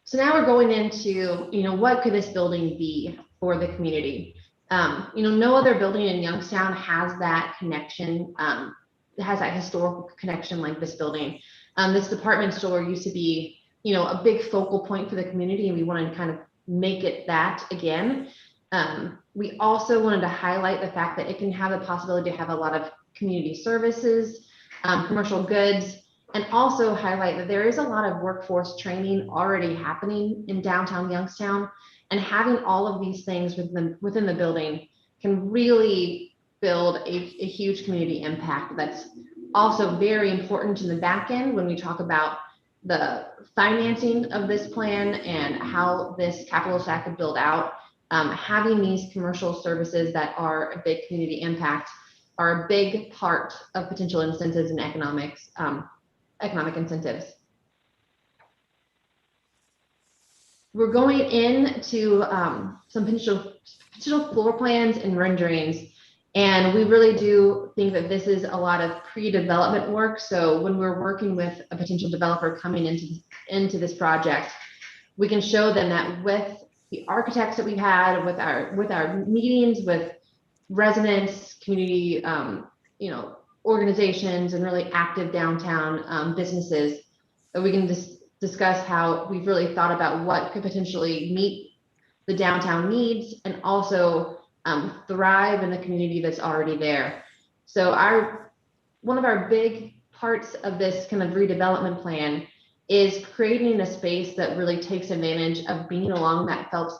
So now we're going into, what could this building be for the community? No other building in Youngstown has that connection, has that historical connection like this building. This department store used to be, a big focal point for the community, and we wanted to kind of make it that again. We also wanted to highlight the fact that it can have the possibility to have a lot of community services, commercial goods, and also highlight that there is a lot of workforce training already happening in downtown Youngstown, and having all of these things within the building can really build a huge community impact. That's also very important in the back end when we talk about the financing of this plan and how this capital stack could build out. Having these commercial services that are a big community impact are a big part of potential incentives and economic incentives. We're going into some potential floor plans and renderings, and we really do think that this is a lot of pre-development work. So when we're working with a potential developer coming into this project, we can show them that with the architects that we've had, with our meetings with residents, community, organizations, and really active downtown businesses, that we can discuss how we've really thought about what could potentially meet the downtown needs and also thrive in the community that's already there. So one of our big parts of this kind of redevelopment plan is creating a space that really takes advantage of being along that Phelps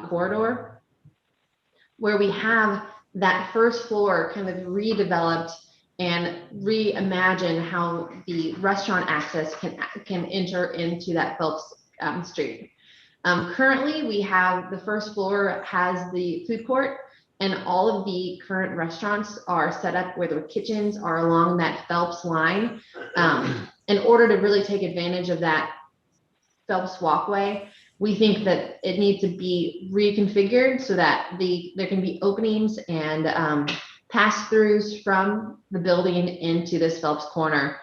corridor, where we have that first floor kind of redeveloped and reimagine how the restaurant access can enter into that Phelps street. Currently, we have the first floor has the food court, and all of the current restaurants are set up where the kitchens are along that Phelps line. In order to really take advantage of that Phelps walkway, we think that it needs to be reconfigured so that there can be openings and pass-throughs from the building into this Phelps corner.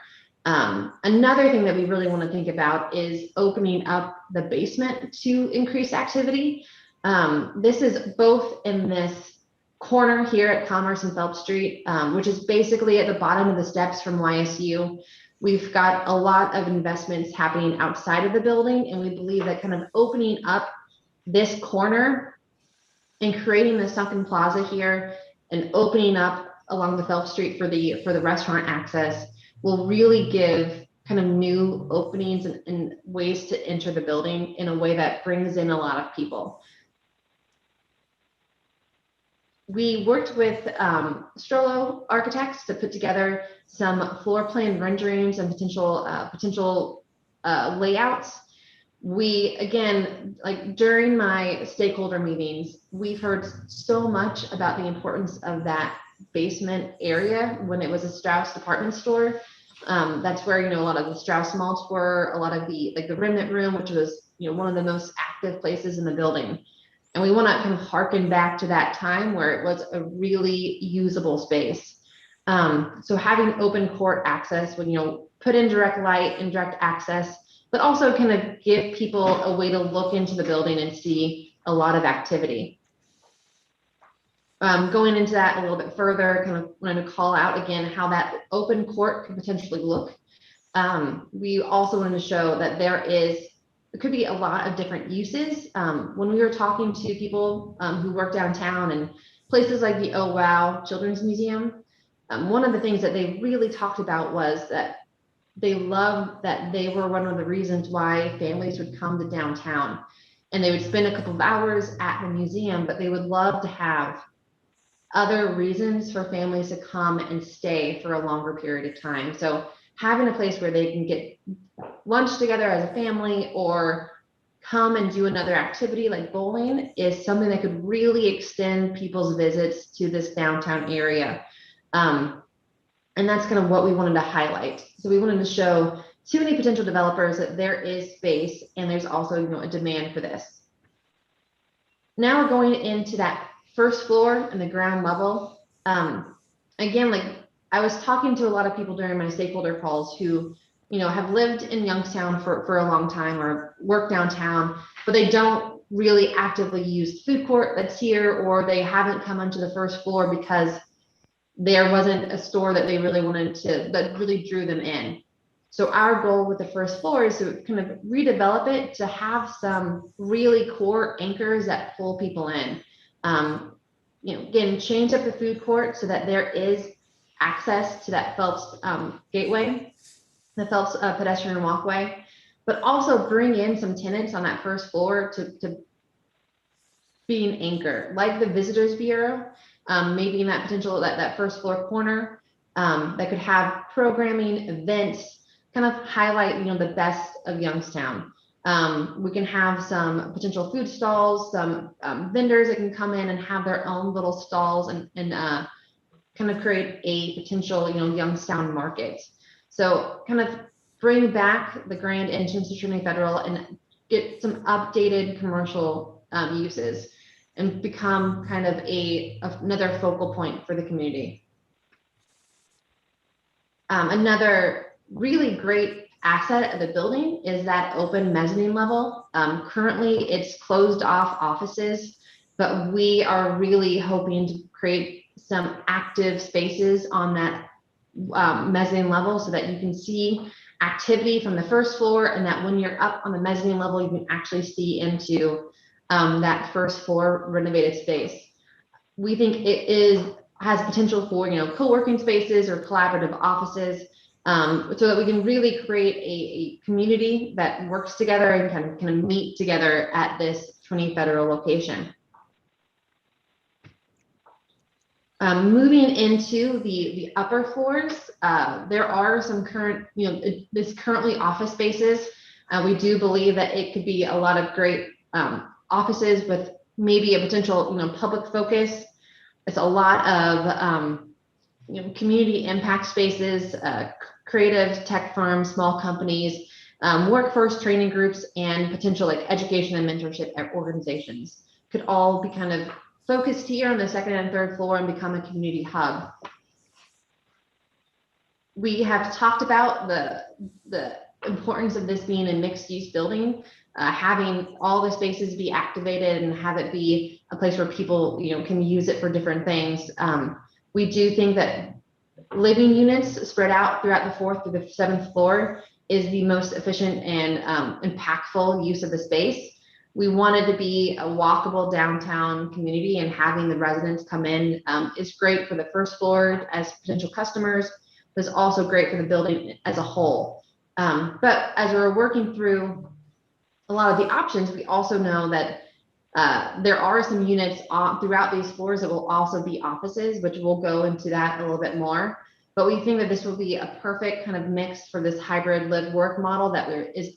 Another thing that we really want to think about is opening up the basement to increase activity. This is both in this corner here at Commerce and Phelps Street, which is basically at the bottom of the steps from YSU. We've got a lot of investments happening outside of the building, and we believe that kind of opening up this corner and creating the sunken plaza here and opening up along the Phelps Street for the restaurant access will really give kind of new openings and ways to enter the building in a way that brings in a lot of people. We worked with Shuttle architects to put together some floor plan renderings and potential layouts. We, again, like during my stakeholder meetings, we've heard so much about the importance of that basement area when it was a Strauss department store. That's where, a lot of the Strauss malts were, a lot of the remnant room, which was, one of the most active places in the building. And we want to kind of harken back to that time where it was a really usable space. So having open court access would, put in direct light and direct access, but also kind of give people a way to look into the building and see a lot of activity. Going into that a little bit further, kind of wanted to call out again how that open court could potentially look. We also wanted to show that there could be a lot of different uses. When we were talking to people who work downtown and places like the Oh Wow Children's Museum, one of the things that they really talked about was that they loved that they were one of the reasons why families would come to downtown, and they would spend a couple of hours at the museum, but they would love to have other reasons for families to come and stay for a longer period of time. So having a place where they can get lunch together as a family or come and do another activity like bowling is something that could really extend people's visits to this downtown area. And that's kind of what we wanted to highlight. So we wanted to show to any potential developers that there is space and there's also a demand for this. Now going into that first floor and the ground level. Again, like I was talking to a lot of people during my stakeholder calls who, have lived in Youngstown for a long time or work downtown, but they don't really actively use the food court that's here, or they haven't come onto the first floor because there wasn't a store that they really wanted that really drew them in. So our goal with the first floor is to kind of redevelop it to have some really core anchors that pull people in. Again, change up the food court so that there is access to that Phelps gateway, the Phelps pedestrian walkway, but also bring in some tenants on that first floor to be an anchor, like the Visitors Bureau, maybe in that potential, that first floor corner, that could have programming, events, kind of highlight, the best of Youngstown. We can have some potential food stalls, some vendors that can come in and have their own little stalls and kind of create a potential, Youngstown market. So kind of bring back the grand entrance to Trinity Federal and get some updated commercial uses and become kind of another focal point for the community. Another really great asset of the building is that open mezzanine level. Currently it's closed off offices, but we are really hoping to create some active spaces on that mezzanine level so that you can see activity from the first floor, and that when you're up on the mezzanine level, you can actually see into that first floor renovated space. We think it has potential for, co-working spaces or collaborative offices, so that we can really create a community that works together and kind of meet together at this Trinity Federal location. Moving into the upper floors, there are some current, this currently office spaces. We do believe that it could be a lot of great offices with maybe a potential, public focus. It's a lot of, community impact spaces, creative tech firms, small companies, workforce training groups, and potential like education and mentorship organizations could all be kind of focused here on the second and third floor and become a community hub. We have talked about the importance of this being a mixed-use building, having all the spaces be activated and have it be a place where people, can use it for different things. We do think that living units spread out throughout the 4th through the 7th floor is the most efficient and impactful use of the space. We wanted to be a walkable downtown community, and having the residents come in is great for the first floor as potential customers, but it's also great for the building as a whole. But as we're working through a lot of the options, we also know that there are some units throughout these floors that will also be offices, which we'll go into that a little bit more. But we think that this will be a perfect kind of mix for this hybrid live work model that is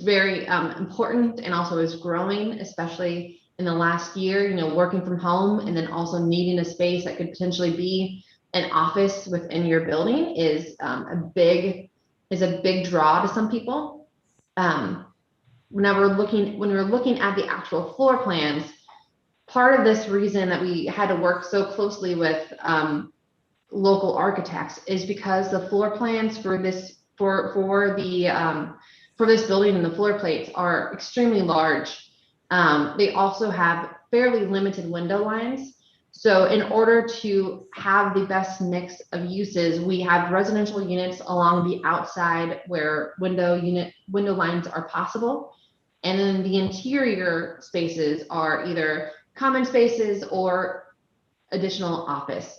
very important, and also is growing, especially in the last year, you know, working from home and then also needing a space that could potentially be an office within your building is a big draw to some people. When we're looking at the actual floor plans, part of this reason that we had to work so closely with local architects is because the floor plans for this building and the floor plates are extremely large. They also have fairly limited window lines. So in order to have the best mix of uses, we have residential units along the outside where window lines are possible. And then the interior spaces are either common spaces or additional office.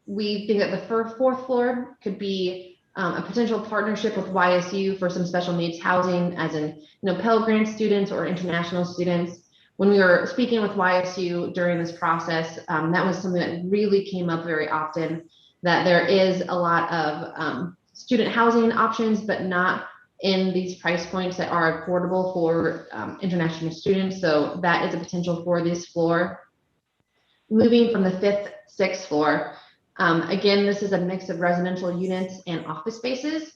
We think that the fourth floor could be a potential partnership with YSU for some special needs housing, as in, Pell Grant students or international students. When we were speaking with YSU during this process, that was something that really came up very often, that there is a lot of student housing options, but not in these price points that are affordable for international students. So that is a potential for this floor. Moving from the 5th, 6th floor, again, this is a mix of residential units and office spaces.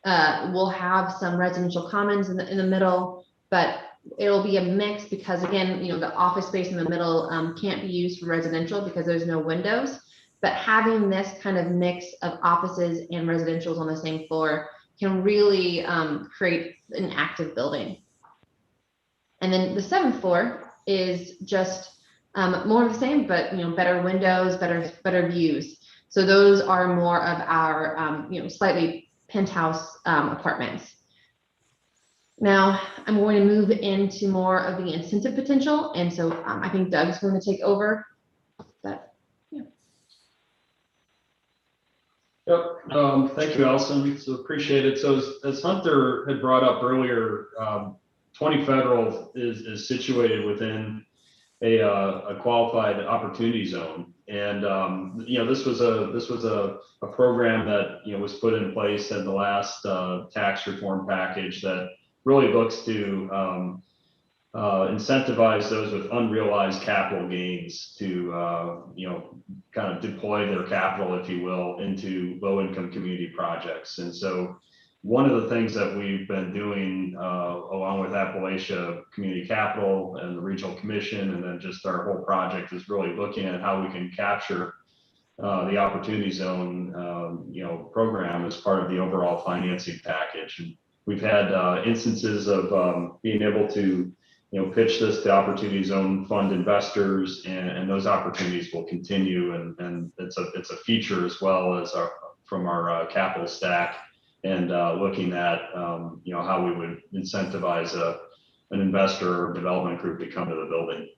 We'll have some residential commons in the middle, but it'll be a mix because, again, the office space in the middle can't be used for residential because there's no windows. But having this kind of mix of offices and residentials on the same floor can really create an active building. And then the 7th floor is just more of the same, but better windows, better views. So those are more of our slightly penthouse apartments. Now I'm going to move into more of the incentive potential, and so I think Doug's going to take over. But yeah. Yep. Thank you, Allison. So appreciate it. So as Hunter had brought up earlier, 20 Federal is situated within a qualified opportunity zone, and this was a program that was put in place in the last tax reform package that really looks to incentivize those with unrealized capital gains to kind of deploy their capital, if you will, into low-income community projects. And so one of the things that we've been doing along with Appalachia Community Capital and the Regional Commission, and then just our whole project, is really looking at how we can capture the Opportunity Zone program as part of the overall financing package. And we've had instances of being able to pitch this to Opportunity Zone fund investors, and those opportunities will continue, and it's a feature as well as from our capital stack, and looking at how we would incentivize an investor or development group to come to the building.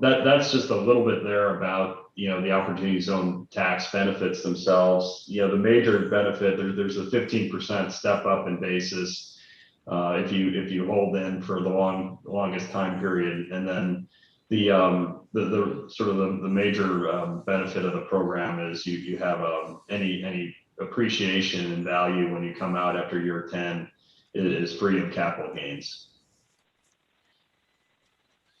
That's just a little bit there about the Opportunity Zone tax benefits themselves. The major benefit, there's a 15% step up in basis if you hold in for the longest time period, and then the sort of the major benefit of the program is you have any appreciation in value when you come out after year 10 is free of capital gains.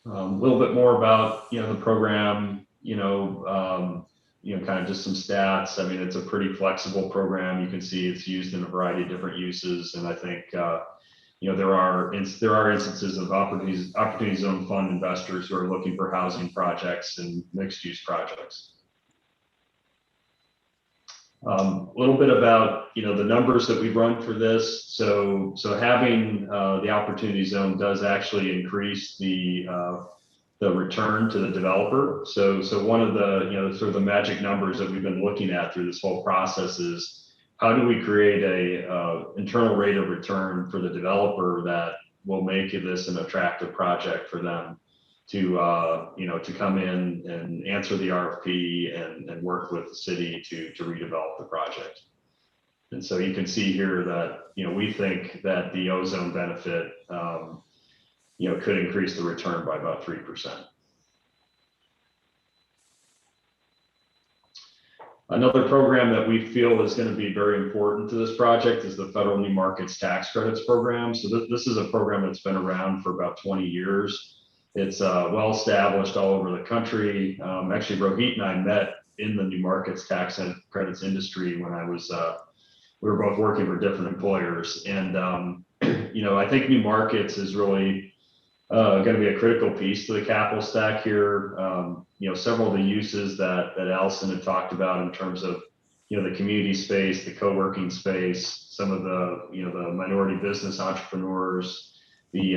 A little bit more about the program, kind of just some stats. I mean, it's a pretty flexible program. You can see it's used in a variety of different uses, and I think there are instances of Opportunity Zone fund investors who are looking for housing projects and mixed use projects. A little bit about the numbers that we've run for this. So having the Opportunity Zone does actually increase the return to the developer. So one of the sort of the magic numbers that we've been looking at through this whole process is how do we create a internal rate of return for the developer will make this an attractive project for them to to come in and answer the RFP and work with the city to redevelop the project. And so you can see here that we think that the ozone benefit could increase the return by about 3%. Another program that we feel is going to be very important to this project is the Federal New Markets Tax Credits Program. So this is a program that's been around for about 20 years. It's well established all over the country. Actually, Rohit and I met in the New Markets Tax Credits industry when we were both working for different employers. And, I think New Markets is really going to be a critical piece to the capital stack here. Several of the uses that Allison had talked about in terms of, the community space, the co-working space, some of the, the minority business entrepreneurs, the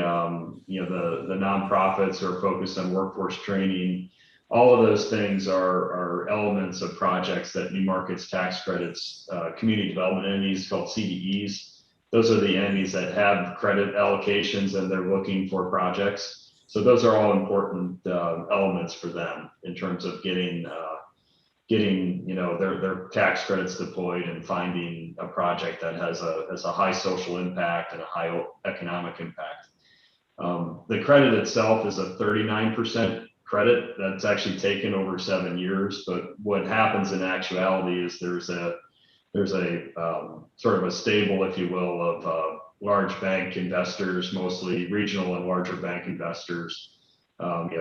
nonprofits who are focused on workforce training. All of those things are elements of projects that New Markets Tax Credits, community development entities called CDEs. Those are the entities that have credit allocations and they're looking for projects. So those are all important elements for them in terms of getting their tax credits deployed and finding a project that has a high social impact and a high economic impact. The credit itself is a 39% credit that's actually taken over 7 years. But what happens in actuality is there's a sort of a stable, if you will, of large bank investors, mostly regional and larger bank investors.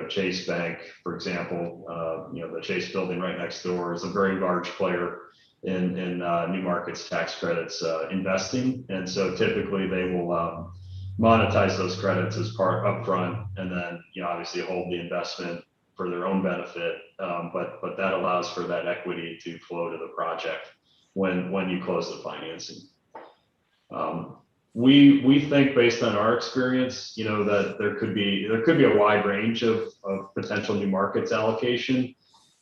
Chase Bank, for example, the Chase building right next door is a very large player in New Markets Tax Credits investing. And so typically they will monetize those credits as part upfront and then, obviously hold the investment for their own benefit. But that allows for that equity to flow to the project when you close the financing. We think, based on our experience, that there could be a wide range of potential new markets allocation.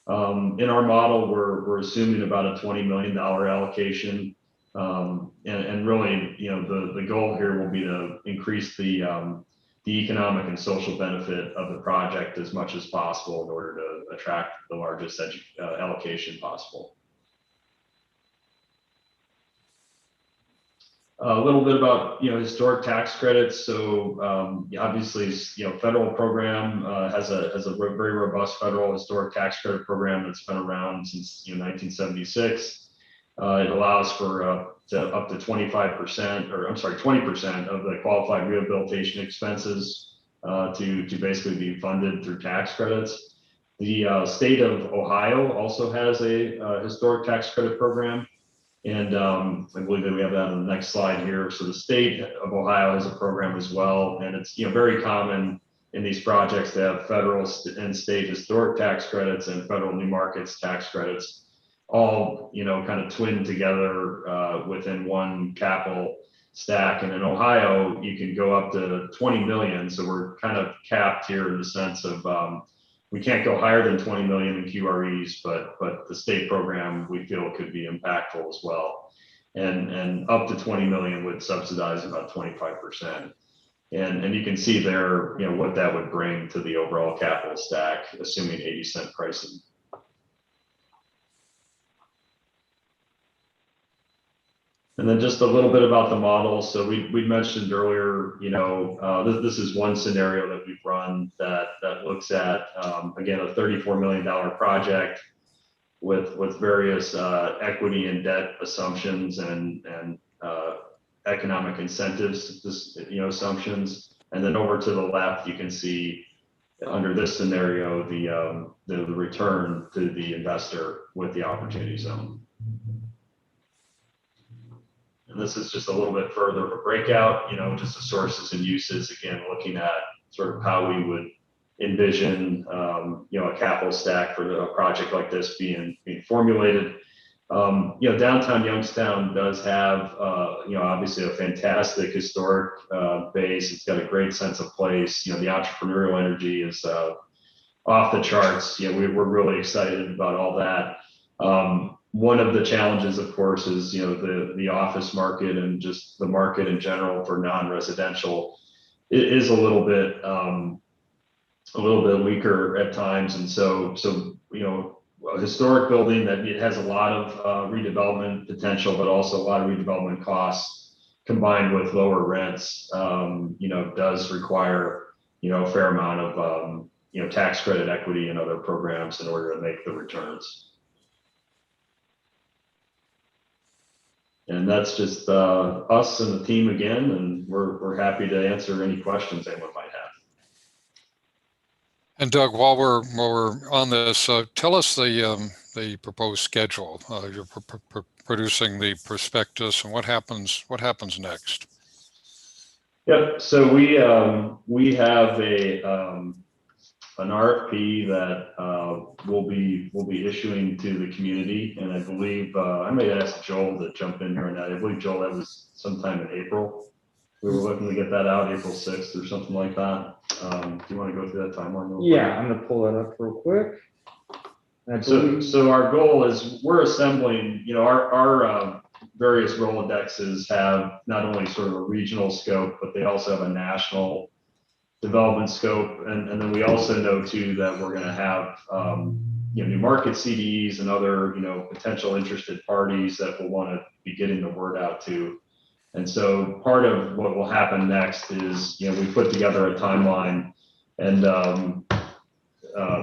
In our model, we're assuming about a $20 million allocation, and really, the goal here will be to increase the economic and social benefit of the project as much as possible in order to attract the largest allocation possible. A little bit about historic tax credits. So obviously, federal program has a very robust federal historic tax credit program that's been around since 1976. It allows for up to 25%, or I'm sorry, 20% of the qualified rehabilitation expenses to basically be funded through tax credits. The state of Ohio also has a historic tax credit program. And I believe that we have that on the next slide here. So the state of Ohio has a program as well. And it's very common in these projects to have federal and state historic tax credits and federal new markets tax credits all kind of twinned together within one capital stack. And in Ohio, you can go up to 20 million. So we're kind of capped here in the sense of we can't go higher than 20 million in QREs, but the state program we feel could be impactful as well. And up to 20 million would subsidize about 25%. And you can see there, what that would bring to the overall capital stack, assuming 80-cent pricing. And then just a little bit about the model. So we mentioned earlier, this is one scenario that we've run that looks at, again, a $34 million project with various equity and debt assumptions and economic incentives, assumptions. And then over to the left, you can see under this scenario, the return to the investor with the opportunity zone. And this is just a little bit further of a breakout, just the sources and uses, again, looking at sort of how we would envision, a capital stack for a project like this being formulated. Downtown Youngstown does have, obviously a fantastic historic base. It's got a great sense of place. The entrepreneurial energy is off the charts. We're really excited about all that. One of the challenges, of course, is the office market and just the market in general for non-residential. is a little bit weaker at times. And so, you know, a historic building that it has a lot of redevelopment potential, but also a lot of redevelopment costs combined with lower rents, you know, does require, you know, a fair amount of, you know, tax credit equity and other programs in order to make the returns. And that's just us and the team again, and we're happy to answer any questions anyone might have. And Doug, while we're on this, tell us the proposed schedule. You're producing the prospectus, and what happens next? Yep. So we have an RFP that we'll be issuing to the community, and I believe I may ask Joel to jump in here on that. I believe, Joel, that was sometime in April. We were looking to get that out April 6th or something like that. Do you want to go through that timeline? Yeah, I'm gonna pull that up real quick. So our goal is we're assembling, you know, our various Rolodexes have not only sort of a regional scope, but they also have a national development scope. And then we also know too that we're going to have, you know, new market CDs and other, you know, potential interested parties that will want to be getting the word out to. And so part of what will happen next is, you know, we put together a timeline, and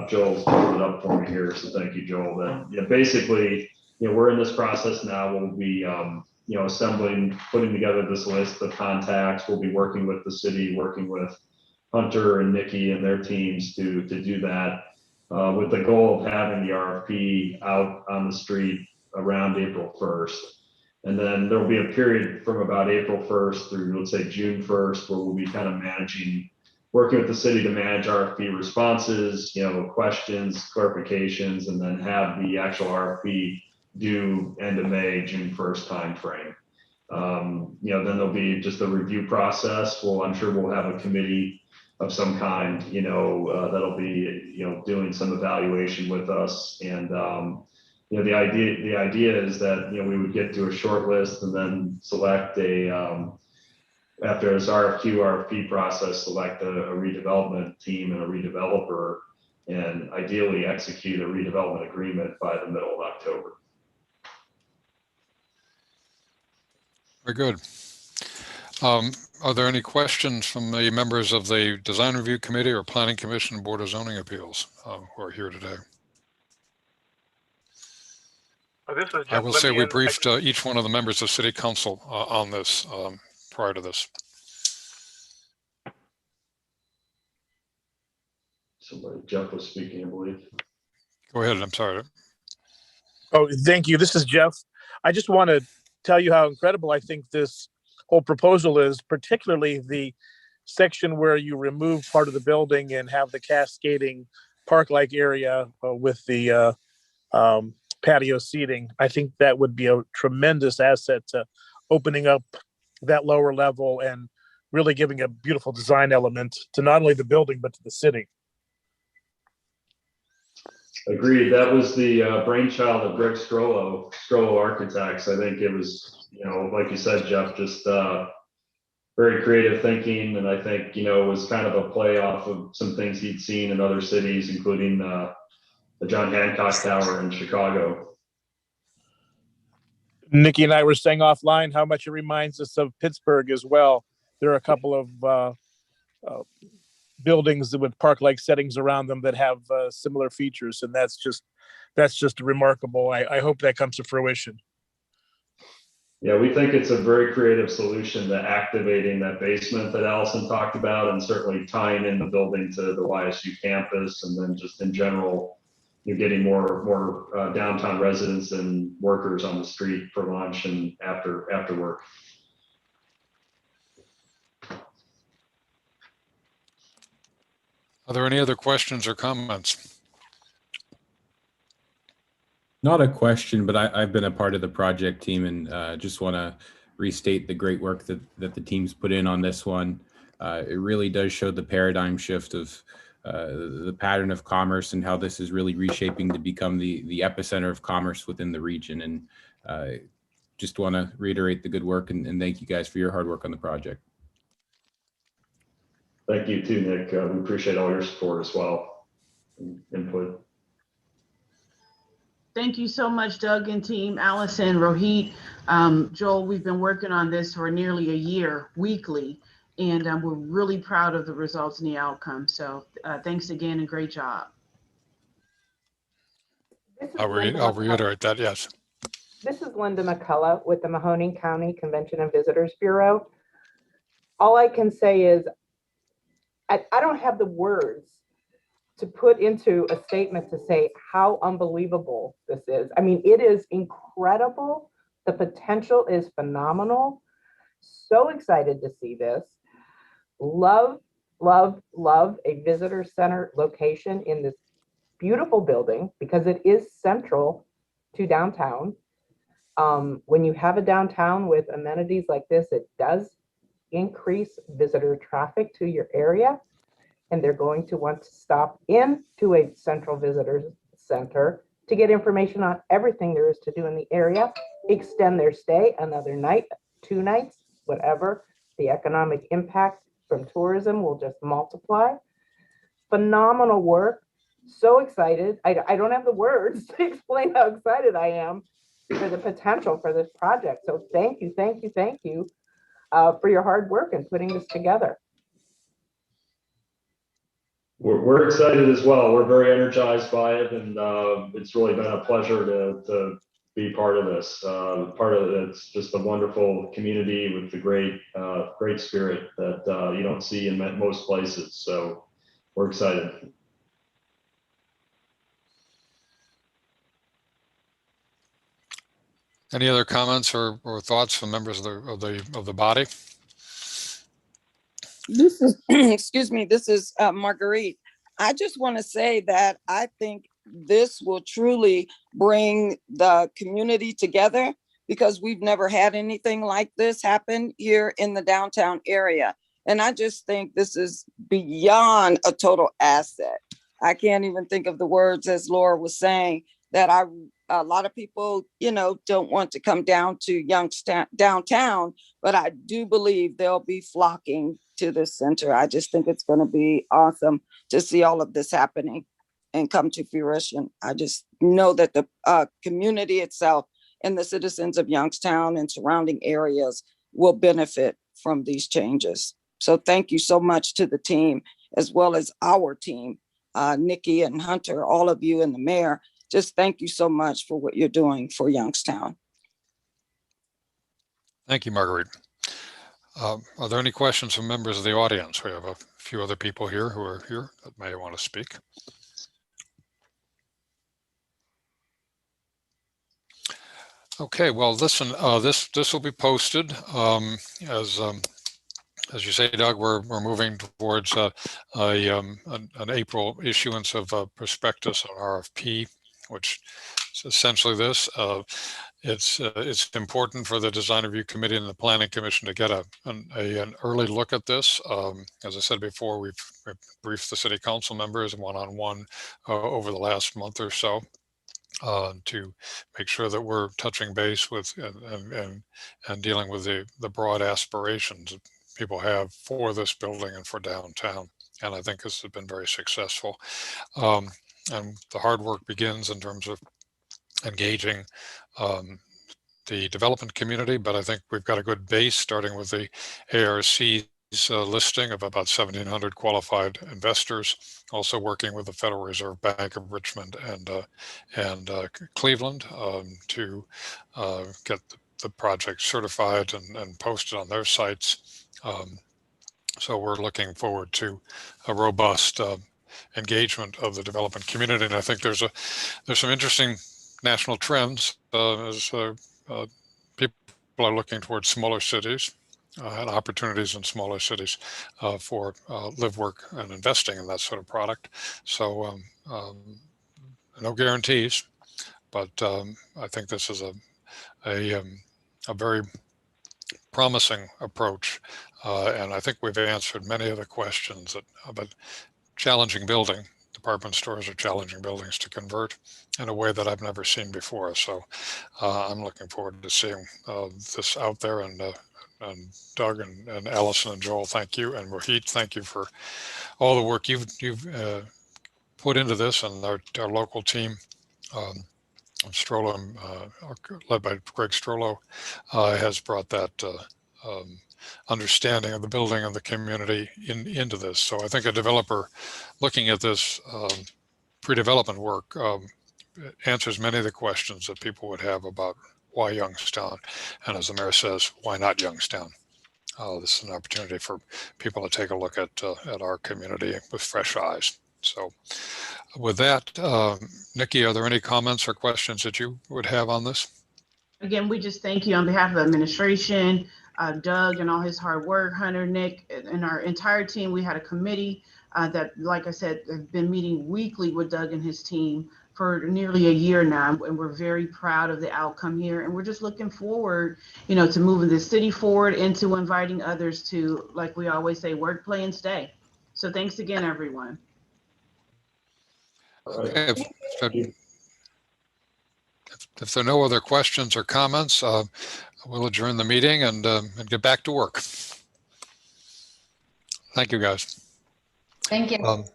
Joel's pulled it up for me here, so thank you, Joel. That, yeah, basically, you know, we're in this process now. We'll be, you know, putting together this list of contacts. We'll be working with the city, working with Hunter and Nikki and their teams to do that, with the goal of having the RFP out on the street around April 1st. And then there'll be a period from about April 1st through, let's say, June 1st, where we'll be kind of working with the city to manage RFP responses, you know, questions, clarifications, and then have the actual RFP due end of May, June 1st timeframe. You know, then there'll be just a review process. I'm sure we'll have a committee of some kind, you know, that'll be, you know, doing some evaluation with us. And, you know, the idea is that, you know, we would get to a short list and then select after this RFP process, select a redevelopment team and a redeveloper, and ideally execute a redevelopment agreement by the middle of October. Very good. Are there any questions from the members of the Design Review Committee or Planning Commission, Board of Zoning Appeals who are here today? I will say we briefed each one of the members of City Council on this prior to this. Somebody, Jeff was speaking, I believe. Go ahead, I'm sorry. Oh, thank you. This is Jeff. I just want to tell you how incredible I think this whole proposal is, particularly the section where you remove part of the building and have the cascading park-like area with the patio seating. I think that would be a tremendous asset to opening up that lower level and really giving a beautiful design element to not only the building, but to the city. Agreed. That was the brainchild of Greg Strollo Architects. I think it was, you know, like you said, Jeff, just very creative thinking. And I think, you know, it was kind of a play off of some things he'd seen in other cities, including the John Hancock Tower in Chicago. Nikki and I were saying offline how much it reminds us of Pittsburgh as well. There are a couple of buildings with park-like settings around them that have similar features, and that's just remarkable. I hope that comes to fruition. Yeah, we think it's a very creative solution to activating that basement that Allison talked about, and certainly tying in the building to the YSU campus, and then just in general, you're getting more downtown residents and workers on the street for lunch and after work. Are there any other questions or comments? Not a question, but I've been a part of the project team, and just want to restate the great work that the team's put in on this one. It really does show the paradigm shift of the pattern of commerce and how this is really reshaping to become the epicenter of commerce within the region. And just want to reiterate the good work and thank you guys for your hard work on the project. Thank you too, Nick. We appreciate all your support as well, and input. Thank you so much, Doug and team, Allison, Rohit. Joel, we've been working on this for nearly a year, weekly, and we're really proud of the results and the outcome. So thanks again and great job. I'll reiterate that, yes. This is Linda McCullough with the Mahoning County Convention and Visitors Bureau. All I can say is I don't have the words to put into a statement to say how unbelievable this is. I mean, it is incredible. The potential is phenomenal. So excited to see this. Love, love, love a visitor center location in this beautiful building because it is central to downtown. When you have a downtown with amenities like this, it does increase visitor traffic to your area, and they're going to want to stop into a central visitors center to get information on everything there is to do in the area, extend their stay another night, 2 nights, whatever. The economic impact from tourism will just multiply. Phenomenal work. So excited. I don't have the words to explain how excited I am for the potential for this project. So thank you, thank you, thank you for your hard work in putting this together. We're excited as well. We're very energized by it, and it's really been a pleasure to be part of this. Part of it's just a wonderful community with the great spirit that you don't see in most places. So we're excited. Any other comments or thoughts from members of the body? This is, excuse me, this is Marguerite. I just want to say that I think this will truly bring the community together because we've never had anything like this happen here in the downtown area. And I just think this is beyond a total asset. I can't even think of the words, as Laura was saying, that a lot of people, don't want to come down to Youngstown downtown, but I do believe they'll be flocking to this center. I just think it's going to be awesome to see all of this happening and come to fruition. I just know that the community itself and the citizens of Youngstown and surrounding areas will benefit from these changes. So thank you so much to the team, as well as our team, Nikki and Hunter, all of you and the mayor. Just thank you so much for what you're doing for Youngstown. Thank you, Marguerite. Are there any questions from members of the audience? We have a few other people here who are here that may want to speak. Okay, well, listen, this will be posted as you say, Doug. We're moving towards an April issuance of a prospectus on RFP, which is essentially this. It's important for the Design Review Committee and the Planning Commission to get an early look at this. As I said before, we've briefed the city council members one-on-one over the last month or so to make sure that we're touching base with and dealing with the broad aspirations that people have for this building and for downtown. And I think this has been very successful. And the hard work begins in terms of engaging the development community, but I think we've got a good base, starting with the ARC's listing of about 1,700 qualified investors, also working with the Federal Reserve Bank of Richmond and Cleveland to get the project certified and posted on their sites. So we're looking forward to a robust engagement of the development community, and I think there's some interesting national trends as people are looking towards smaller cities and opportunities in smaller cities for live, work, and investing in that sort of product. So no guarantees, but I think this is a very promising approach, and I think we've answered many of the questions about challenging building. Department stores are challenging buildings to convert in a way that I've never seen before. So I'm looking forward to seeing this out there and and Doug and Allison and Joel, thank you. And Rohit, thank you for all the work you've put into this, and our local team. Strollo, led by Greg Strollo, has brought that understanding of the building and the community into this. So I think a developer looking at this pre-development work answers many of the questions that people would have about why Youngstown, and as the mayor says, why not Youngstown? This is an opportunity for people to take a look at our community with fresh eyes. So with that, Nikki, are there any comments or questions that you would have on this? Again, we just thank you on behalf of the administration, Doug and all his hard work, Hunter, Nick, and our entire team. We had a committee that, like I said, have been meeting weekly with Doug and his team for nearly a year now, and we're very proud of the outcome here. And we're just looking forward, to moving the city forward and to inviting others to, like we always say, work, play, and stay. So thanks again, everyone. Okay, if there are no other questions or comments, we'll adjourn the meeting and get back to work. Thank you, guys. Thank you.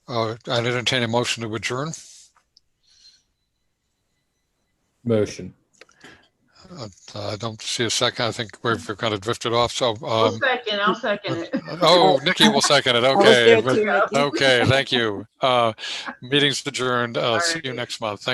I'd entertain a motion to adjourn. Motion. I don't see a second. I think we've kind of drifted off. So I'll second it. Oh, Nikki will second it. Okay. Too, Okay. Thank you. Meeting's adjourned. See you next month. Thank you.